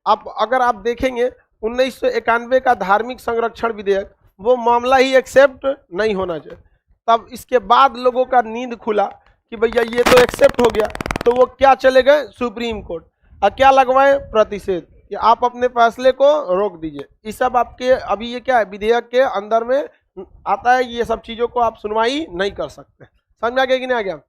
अब अगर आप देखेंगे 1991 का धार्मिक संरक्षण विधेयक, वो मामला ही एक्सेप्ट नहीं होना चाहिए। तब इसके बाद लोगों का नींद खुला कि भैया ये तो एक्सेप्ट हो गया, तो वो क्या चले गए सुप्रीम कोर्ट। और क्या लगवाए, प्रतिषेध, कि आप अपने फैसले को रोक दीजिए। ये सब आपके अभी ये क्या है, विधेयक के अंदर में आता है, ये सब चीजों को आप सुनवाई नहीं कर सकते। समझ में आ गया कि नहीं आ गया?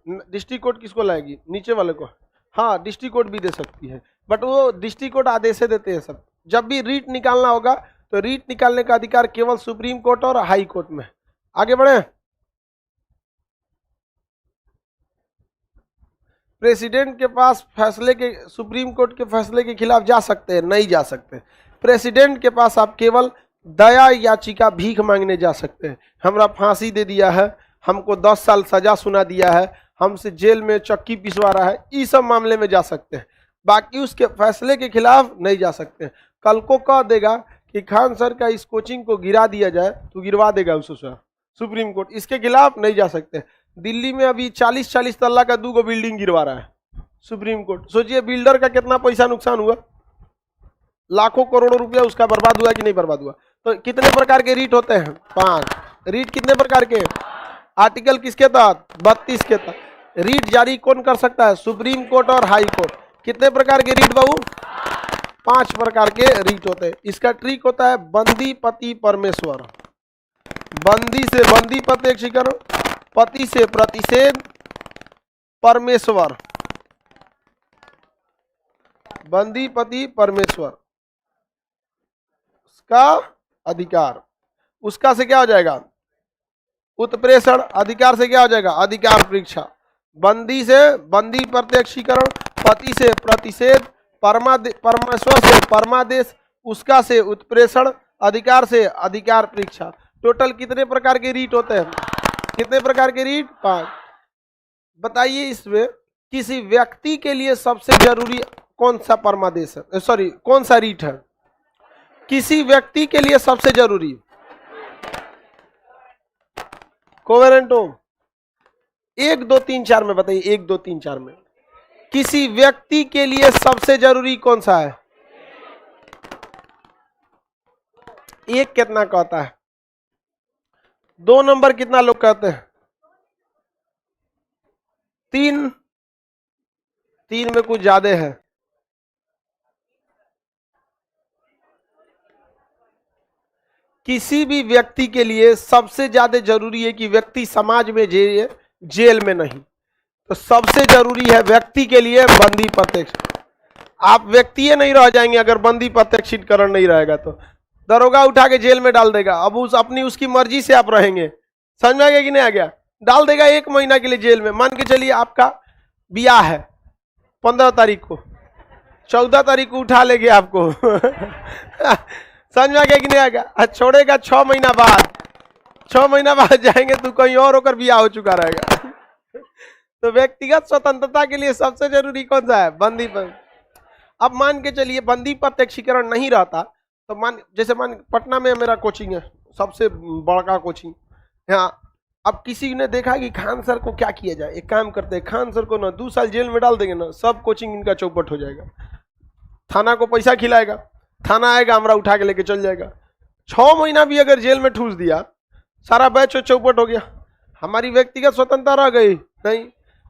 डिस्ट्रिक्ट कोर्ट किसको लाएगी, नीचे वाले को? हाँ, डिस्ट्रिक्ट कोर्ट भी दे सकती है, बट वो डिस्ट्रिक्ट कोर्ट आदेश देते हैं सब। जब भी रीट निकालना होगा तो रीट निकालने का अधिकार केवल सुप्रीम कोर्ट और हाई कोर्ट में। आगे बढ़े। प्रेसिडेंट के पास फैसले के, सुप्रीम कोर्ट के फैसले के खिलाफ जा सकते हैं? नहीं जा सकते। प्रेसिडेंट के पास आप केवल दया याचिका, भीख मांगने जा सकते हैं। हमरा फांसी दे दिया है, हमको 10 साल सजा सुना दिया है, हमसे जेल में चक्की पिसवा रहा है, इस सब मामले में जा सकते हैं। बाकी उसके फैसले के खिलाफ नहीं जा सकते। कल को कह देगा कि खान सर का इस कोचिंग को गिरा दिया जाए, तो गिरवा देगा उसको सुप्रीम कोर्ट, इसके खिलाफ नहीं जा सकते। दिल्ली में अभी 40-40 तल्ला का 2 बिल्डिंग गिरवा रहा है सुप्रीम कोर्ट। सोचिए बिल्डर का कितना पैसा नुकसान हुआ, लाखों करोड़ों रुपया उसका बर्बाद हुआ कि नहीं बर्बाद हुआ। तो कितने प्रकार के रीट होते हैं? 5 रीट। कितने प्रकार के? आर्टिकल किसके तहत? 32 के तहत। रीट जारी कौन कर सकता है? सुप्रीम कोर्ट और हाई कोर्ट। कितने प्रकार के रीट बाबू? 5 प्रकार के रीट होते हैं। इसका ट्रिक होता है बंदी पति परमेश्वर। बंदी से बंदी प्रत्यक्षीकरण, पति से प्रतिषेध, परमेश्वर, बंदी पति परमेश्वर, उसका अधिकार, उसका से क्या हो जाएगा? उत्प्रेषण। अधिकार से क्या हो जाएगा? अधिकार परीक्षा। बंदी से बंदी प्रत्यक्षीकरण, पति से प्रतिषेध, परमेश्वर से परमादेश, उसका से उत्प्रेषण, अधिकार से अधिकार परीक्षा। टोटल कितने प्रकार के रीट होते हैं? कितने प्रकार के रीट? 5। बताइए इसमें किसी व्यक्ति के लिए सबसे जरूरी कौन सा परमादेश है, सॉरी कौन सा रीट है? किसी व्यक्ति के लिए सबसे जरूरी कोवेरेंटो 1 2 3 4 में बताइए। 1 2 3 4 में किसी व्यक्ति के लिए सबसे जरूरी कौन सा है? 1 कितना कहता है? 2 नंबर कितना लोग कहते हैं? 3 में कुछ ज्यादा है। किसी भी व्यक्ति के लिए सबसे ज्यादा जरूरी है कि व्यक्ति समाज में जेल में नहीं। तो सबसे जरूरी है व्यक्ति के लिए बंदी प्रत्यक्ष। आप व्यक्ति नहीं रह जाएंगे अगर बंदी प्रत्यक्षीकरण नहीं रहेगा। तो दरोगा उठा के जेल में डाल देगा, अब उसकी मर्जी से आप रहेंगे। समझ में आ गया कि नहीं आ गया? डाल देगा 1 महीना के लिए जेल में। मान के चलिए आपका ब्याह है 15 तारीख को, 14 तारीख को उठा लेंगे आपको समझ में आ गया कि नहीं आ गया? छोड़ेगा 6 महीना बाद, 6 महीना बाद जाएंगे तो कहीं और होकर ब्याह हो चुका रहेगा तो व्यक्तिगत स्वतंत्रता के लिए सबसे जरूरी कौन सा है? बंदी पर। अब मान के चलिए बंदी प्रत्यक्षीकरण नहीं रहता तो जैसे पटना में मेरा कोचिंग है, सबसे बड़ा कोचिंग यहाँ। अब किसी ने देखा कि खान सर को क्या किया जाए, एक काम करते हैं खान सर को ना 2 साल जेल में डाल देंगे ना, सब कोचिंग इनका चौपट हो जाएगा। थाना को पैसा खिलाएगा, थाना आएगा हमरा उठा के लेके चल जाएगा। 6 महीना भी अगर जेल में ठूस दिया, सारा बैच चौपट हो गया, हमारी व्यक्तिगत स्वतंत्रता रह गई नहीं।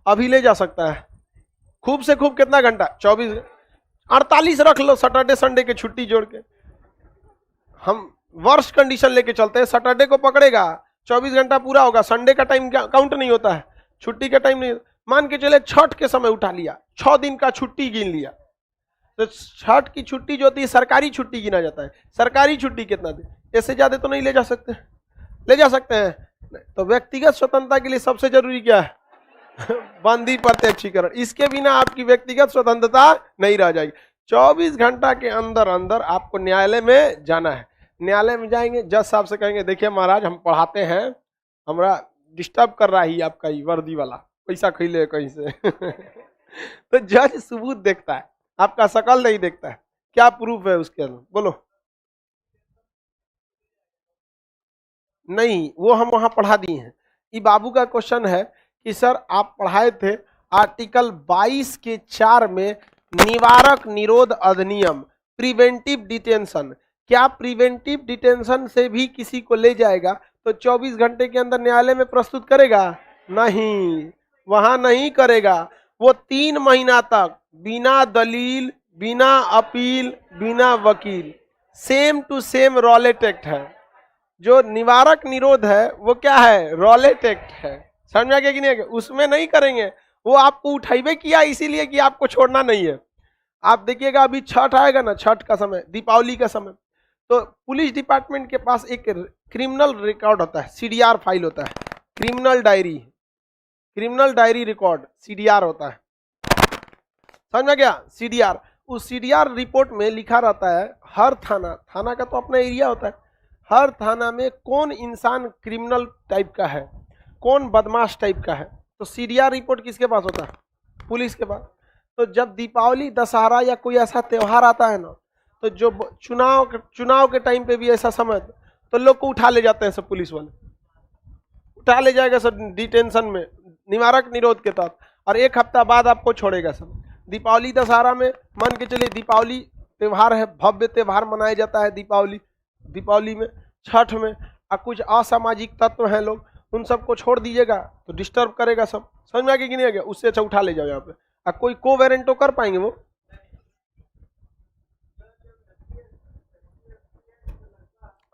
अभी ले जा सकता है खूब से खूब कितना घंटा? 24 48 रख लो, सैटरडे संडे के छुट्टी जोड़ के। हम वर्स्ट कंडीशन लेके चलते हैं, सैटरडे को पकड़ेगा 24 घंटा पूरा होगा, संडे का टाइम काउंट नहीं होता है, छुट्टी का टाइम नहीं। मान के चले छठ के समय उठा लिया, 6 दिन का छुट्टी गिन लिया, तो छठ की छुट्टी जो होती है सरकारी छुट्टी गिना जाता है। सरकारी छुट्टी कितना दिन? इससे ज्यादा तो नहीं ले जा सकते। ले जा सकते हैं। तो व्यक्तिगत स्वतंत्रता के लिए सबसे जरूरी क्या है? बंदी प्रत्यक्षीकरण। इसके बिना आपकी व्यक्तिगत स्वतंत्रता नहीं रह जाएगी। 24 घंटा के अंदर अंदर आपको न्यायालय में जाना है। न्यायालय में जाएंगे, जज साहब से कहेंगे देखिए महाराज हम पढ़ाते हैं, हमरा डिस्टर्ब कर रहा है आपका ये वर्दी वाला, पैसा खिले कहीं से तो जज सबूत देखता है, आपका शकल नहीं देखता है, क्या प्रूफ है उसके अंदर, बोलो। नहीं, वो हम वहां पढ़ा दिए हैं। ये बाबू का क्वेश्चन है कि सर आप पढ़ाए थे आर्टिकल 22 के 4 में निवारक निरोध अधिनियम, प्रिवेंटिव डिटेंशन, क्या प्रिवेंटिव डिटेंशन से भी किसी को ले जाएगा तो 24 घंटे के अंदर न्यायालय में प्रस्तुत करेगा? नहीं, वहां नहीं करेगा। वो 3 महीना तक बिना दलील, बिना अपील, बिना वकील, same to same Rowlatt Act है। जो निवारक निरोध है वो क्या है? रॉलेट एक्ट है। समझ में आ गया कि नहीं? उसमें नहीं करेंगे। वो आपको उठाइबे किया इसीलिए कि आपको छोड़ना नहीं है। आप देखिएगा अभी छठ आएगा ना, छठ का समय, दीपावली का समय, तो पुलिस डिपार्टमेंट के पास एक क्रिमिनल रिकॉर्ड होता है, सीडीआर फाइल होता है, क्रिमिनल डायरी रिकॉर्ड, सीडीआर होता है। समझ में गया? सीडीआर। उस सीडीआर रिपोर्ट में लिखा रहता है हर थाना का तो अपना एरिया होता है, हर थाना में कौन इंसान क्रिमिनल टाइप का है, कौन बदमाश टाइप का है। तो सीडीआर रिपोर्ट किसके पास होता है? पुलिस के पास। तो जब दीपावली, दशहरा या कोई ऐसा त्यौहार आता है ना, तो जो चुनाव के टाइम पे भी ऐसा समय, तो लोग को उठा ले जाते हैं सब, पुलिस वाले उठा ले जाएगा सब डिटेंशन में, निवारक निरोध के तहत, और 1 हफ्ता बाद आपको छोड़ेगा सब। दीपावली दशहरा में मान के चलिए दीपावली त्यौहार है, भव्य त्यौहार मनाया जाता है दीपावली में, छठ में, और कुछ असामाजिक तत्व हैं लोग, उन सबको छोड़ दीजिएगा तो डिस्टर्ब करेगा सब। समझ में आ गया कि नहीं आ गया? उससे अच्छा उठा ले जाओ यहाँ पे। अब कोई को वेरेंटो कर पाएंगे वो?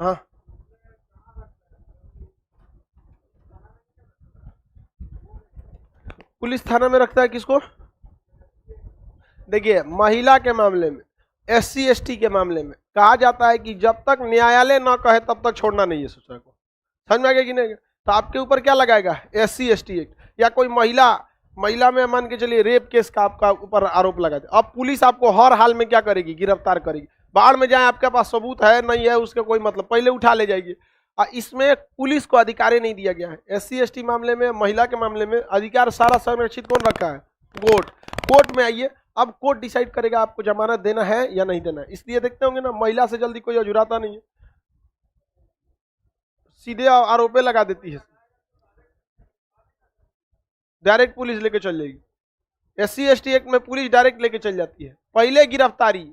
हाँ, पुलिस थाना में रखता है किसको? देखिए, महिला के मामले में, SC ST के मामले में कहा जाता है कि जब तक न्यायालय ना कहे तब तक छोड़ना नहीं है सूचना को। समझ में आ गया कि नहीं? तो आपके ऊपर क्या लगाएगा? SC ST act. या कोई महिला में मान के चलिए रेप केस का आपका ऊपर आरोप लगा दे, अब पुलिस आपको हर हाल में क्या करेगी? गिरफ्तार करेगी। बाहर में जाए, आपके पास सबूत है नहीं है उसका कोई मतलब, पहले उठा ले जाएगी। इसमें पुलिस को अधिकार नहीं दिया गया है। SC ST मामले में, महिला के मामले में अधिकार सारा संरक्षित कौन रखा है? कोर्ट में आइए, अब कोर्ट डिसाइड करेगा आपको जमानत देना है या नहीं देना है। इसलिए देखते होंगे ना, महिला से जल्दी कोई अजुराता नहीं है, सीधे आरोपे लगा देती है, डायरेक्ट पुलिस लेके चल जाएगी। SC ST एक्ट में पुलिस डायरेक्ट लेके चल जाती है। पहले गिरफ्तारी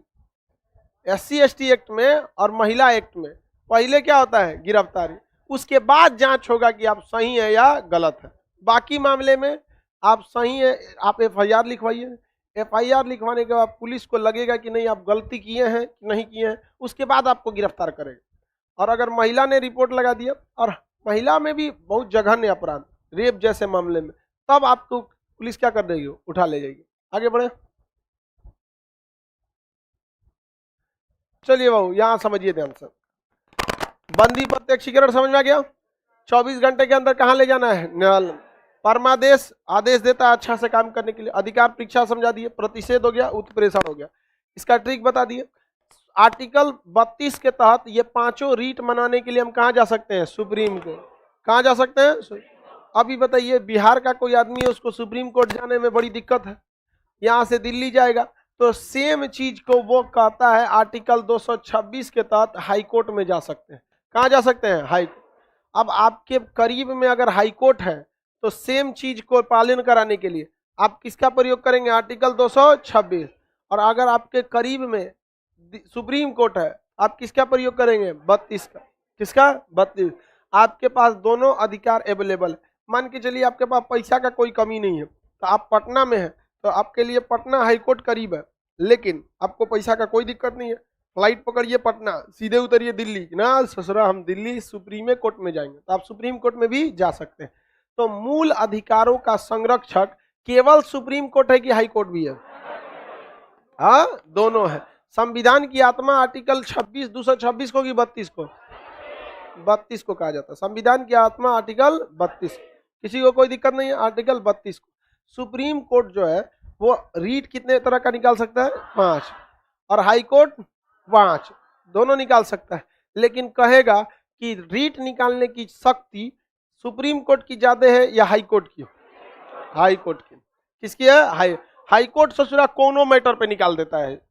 SC ST एक्ट में और महिला एक्ट में पहले क्या होता है? गिरफ्तारी, उसके बाद जांच होगा कि आप सही है या गलत है। बाकी मामले में आप सही है, आप FIR लिखवाइए। FIR लिखवाने के बाद पुलिस को लगेगा कि नहीं आप गलती किए हैं कि नहीं किए हैं, उसके बाद आपको गिरफ्तार करेगा। और अगर महिला ने रिपोर्ट लगा दिया, और महिला में भी बहुत जघन्य अपराध, रेप जैसे मामले में, तब आपको पुलिस क्या कर देगी? उठा ले जाएगी। आगे बढ़े, चलिए बाबू यहां समझिए ध्यान से। बंदी प्रत्यक्षीकरण समझ में आ गया? 24 घंटे के अंदर कहां ले जाना है? न्यायालय। परमादेश आदेश देता है अच्छा से काम करने के लिए। अधिकार परीक्षा समझा दिए, प्रतिषेध हो गया, उत्प्रेषण हो गया। इसका ट्रिक बता दिए। आर्टिकल 32 के तहत ये पांचों रीट मनाने के लिए हम कहां जा सकते हैं? Supreme court. कहां जा सकते हैं? अभी बताइए, बिहार का कोई आदमी है, उसको सुप्रीम कोर्ट जाने में बड़ी दिक्कत है, यहां से दिल्ली जाएगा, तो सेम चीज को वो कहता है आर्टिकल 226 के तहत हाई कोर्ट में जा सकते हैं। कहां जा सकते हैं? High court. अब आपके करीब में अगर हाई कोर्ट है, तो सेम चीज को पालन कराने के लिए आप किसका प्रयोग करेंगे? आर्टिकल 226। और अगर आपके करीब में सुप्रीम कोर्ट है, आप किसका प्रयोग करेंगे? 32 का। किसका? 32। आपके पास दोनों अधिकार अवेलेबल है। मान के चलिए आपके पास पैसा का कोई कमी नहीं है, तो आप पटना में है, तो आपके लिए पटना हाईकोर्ट करीब है, लेकिन आपको पैसा का कोई दिक्कत नहीं है, फ्लाइट पकड़िए पटना, सीधे उतरिए दिल्ली ना, ससुरा हम दिल्ली सुप्रीम कोर्ट में जाएंगे, तो आप सुप्रीम कोर्ट में भी जा सकते हैं। तो मूल अधिकारों का संरक्षक केवल सुप्रीम कोर्ट है कि हाई कोर्ट भी है? हाँ, दोनों है। संविधान की आत्मा आर्टिकल 26 226 को कि 32 को? 32 को कहा जाता है संविधान की आत्मा, आर्टिकल 32। किसी को कोई दिक्कत नहीं है? आर्टिकल 32 को। सुप्रीम कोर्ट जो है वो रीट कितने तरह का निकाल सकता है? 5। और हाई कोर्ट 5, दोनों निकाल सकता है। लेकिन कहेगा कि रीट निकालने की शक्ति सुप्रीम कोर्ट की ज्यादा है या हाई कोर्ट की? हाई कोर्ट की। किसकी है? हाई कोर्ट ससुरा कोनो मैटर पे निकाल देता है।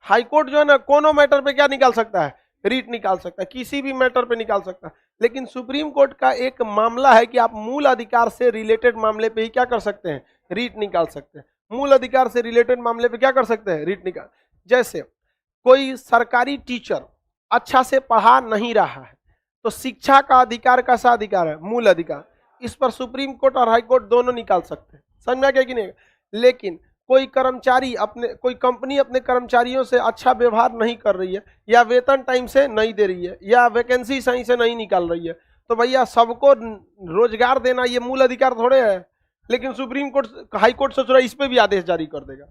हाई कोर्ट जो है ना, कोनो मैटर पे क्या निकाल सकता है? रीट निकाल सकता है, किसी भी मैटर पे निकाल सकता है। लेकिन सुप्रीम कोर्ट का एक मामला है कि आप मूल अधिकार से रिलेटेड मामले पे ही क्या कर सकते हैं? रीट निकाल सकते हैं। मूल अधिकार से रिलेटेड मामले पे क्या कर सकते हैं? रीट निकाल। जैसे कोई सरकारी टीचर अच्छा से पढ़ा नहीं रहा है, तो शिक्षा का अधिकार कैसा अधिकार है? मूल अधिकार। इस पर सुप्रीम कोर्ट और हाई कोर्ट दोनों निकाल सकते हैं, समझ में आ गया कि नहीं? लेकिन कोई कर्मचारी कोई कंपनी अपने कर्मचारियों से अच्छा व्यवहार नहीं कर रही है, या वेतन टाइम से नहीं दे रही है, या वैकेंसी सही से नहीं निकाल रही है, तो भैया सबको रोजगार देना ये मूल अधिकार थोड़े है। लेकिन सुप्रीम कोर्ट हाई कोर्ट सोच रहा है इस पे भी आदेश जारी कर देगा,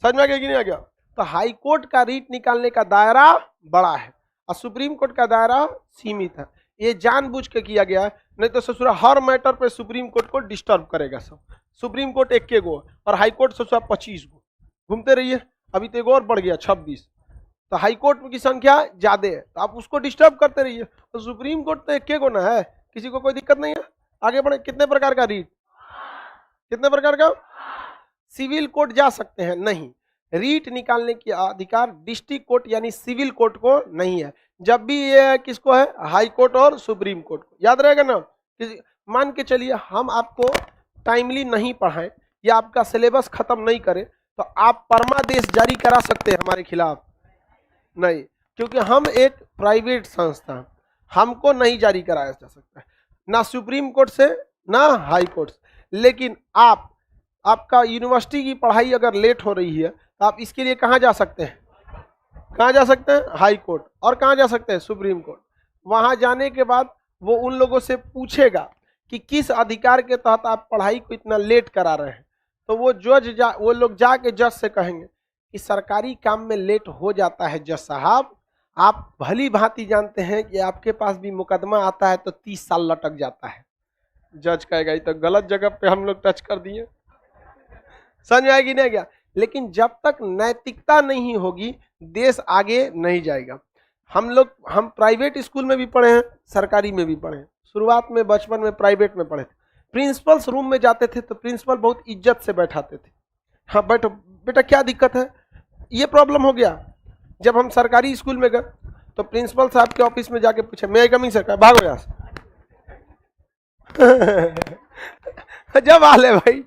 समझ में आ गया कि नहीं आ गया? तो हाई कोर्ट का रीट निकालने का दायरा बड़ा है और सुप्रीम कोर्ट का दायरा सीमित है। ये जानबूझ के किया गया है, नहीं तो ससुरा हर मैटर पे सुप्रीम कोर्ट को डिस्टर्ब करेगा सब। सुप्रीम कोर्ट 21 गो और हाई कोर्ट ससुरा 25 गो, घूमते रहिए। अभी तो एक और बढ़ गया 26, तो हाई कोर्ट की संख्या ज्यादा है, तो आप उसको डिस्टर्ब करते रहिए। तो सुप्रीम कोर्ट तो 21 गो ना है, किसी को कोई दिक्कत नहीं है। आगे बढ़े। कितने प्रकार का रीट? कितने प्रकार का? सिविल कोर्ट जा सकते हैं? नहीं, रीट निकालने की अधिकार डिस्ट्रिक्ट कोर्ट यानी सिविल कोर्ट को नहीं है। जब भी ये किसको है? हाई कोर्ट और सुप्रीम कोर्ट को। याद रहेगा ना? मान के चलिए हम आपको टाइमली नहीं पढ़ाएं या आपका सिलेबस खत्म नहीं करें, तो आप परमादेश जारी करा सकते हैं हमारे खिलाफ? नहीं, क्योंकि हम एक प्राइवेट संस्था, हमको नहीं जारी कराया जा सकता है, ना सुप्रीम कोर्ट से ना हाई कोर्ट से। लेकिन आपका यूनिवर्सिटी की पढ़ाई अगर लेट हो रही है तो आप इसके लिए कहाँ जा सकते हैं? कहाँ जा सकते हैं? High court. और कहाँ जा सकते हैं? Supreme court. वहाँ जाने के बाद वो उन लोगों से पूछेगा कि किस अधिकार के तहत आप पढ़ाई को इतना लेट करा रहे हैं, तो वो लोग जाके जज से कहेंगे कि सरकारी काम में लेट हो जाता है जज साहब, आप भली भांति जानते हैं कि आपके पास भी मुकदमा आता है तो 30 साल लटक जाता है। जज कहेगा ये तो गलत जगह पे हम लोग टच कर दिए, समझ आएगी नहीं गया? लेकिन जब तक नैतिकता नहीं होगी देश आगे नहीं जाएगा। हम प्राइवेट स्कूल में भी पढ़े हैं, सरकारी में भी पढ़े हैं। शुरुआत में बचपन में प्राइवेट में पढ़े थे, प्रिंसिपल्स रूम में जाते थे तो प्रिंसिपल बहुत इज्जत से बैठाते थे। हाँ बैठो बेटा, क्या दिक्कत है? ये प्रॉब्लम हो गया। जब हम सरकारी स्कूल में गए तो प्रिंसिपल साहब के ऑफिस में जाके पूछे, मैं कमिंग सर? भागो यहाँ से। जब आले भाई,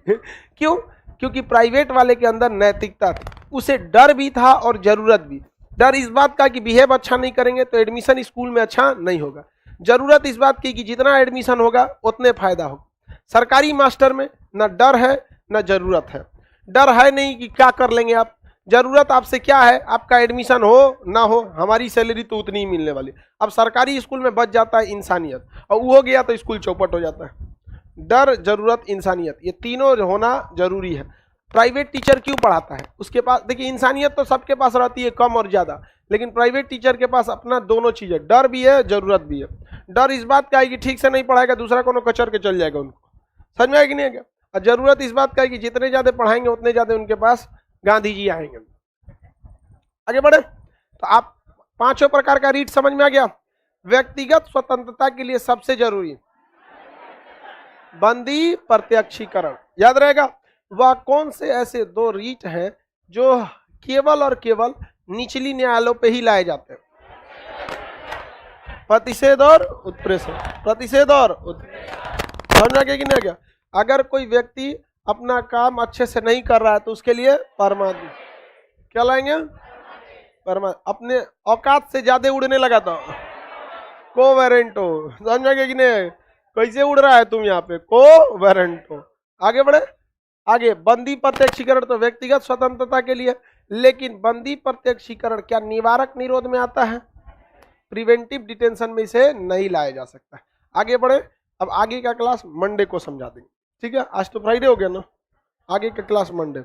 क्यों? क्योंकि प्राइवेट वाले के अंदर नैतिकता थी, उसे डर भी था और जरूरत भी। डर इस बात का कि बिहेव अच्छा नहीं करेंगे तो एडमिशन स्कूल में अच्छा नहीं होगा। जरूरत इस बात की कि जितना एडमिशन होगा उतने फायदा होगा। सरकारी मास्टर में न डर है न जरूरत है। डर है नहीं कि क्या कर लेंगे आप, जरूरत आपसे क्या है? आपका एडमिशन हो ना हो, हमारी सैलरी तो उतनी ही मिलने वाली। अब सरकारी स्कूल में बच जाता है इंसानियत, और वो हो गया तो स्कूल चौपट हो जाता है। डर, जरूरत, इंसानियत, ये तीनों होना जरूरी है। प्राइवेट टीचर क्यों पढ़ाता है? उसके पास देखिए इंसानियत तो सबके पास रहती है, कम और ज्यादा, लेकिन प्राइवेट टीचर के पास अपना दोनों चीज है, डर भी है जरूरत भी है। डर इस बात का है कि ठीक से नहीं पढ़ाएगा दूसरा कोनो कचर के चल जाएगा उनको, समझ में आएगी नहीं आएगा? और जरूरत इस बात का है कि जितने ज्यादा पढ़ाएंगे उतने ज्यादा उनके पास गांधी जी आएंगे। आगे बढ़े तो आप पांचों प्रकार का रीट समझ में आ गया। व्यक्तिगत स्वतंत्रता के लिए सबसे जरूरी बंदी प्रत्यक्षीकरण। याद रहेगा? वह कौन से ऐसे दो रीट हैं जो केवल और केवल निचली न्यायालयों पे ही लाए जाते हैं? प्रतिषेध और उत्प्रेषण। प्रतिषेध और समझ में आ गया कि नहीं आ गया? अगर कोई व्यक्ति अपना काम अच्छे से नहीं कर रहा है तो उसके लिए परमाणु क्या लाएंगे? परमाणु। अपने औकात से ज्यादा उड़ने लगा था कोवेरेंटो। समझ में आ गया कि नहीं? कैसे उड़ रहा है तुम यहाँ पे? कोवेरेंटो। आगे बढ़े। आगे बंदी प्रत्यक्षीकरण तो व्यक्तिगत स्वतंत्रता के लिए, लेकिन बंदी प्रत्यक्षीकरण क्या निवारक निरोध में आता है? प्रिवेंटिव डिटेंशन में इसे नहीं लाया जा सकता है। आगे बढ़े। अब आगे का क्लास मंडे को समझा देंगे, ठीक है? आज तो फ्राइडे हो गया ना, आगे का क्लास मंडे।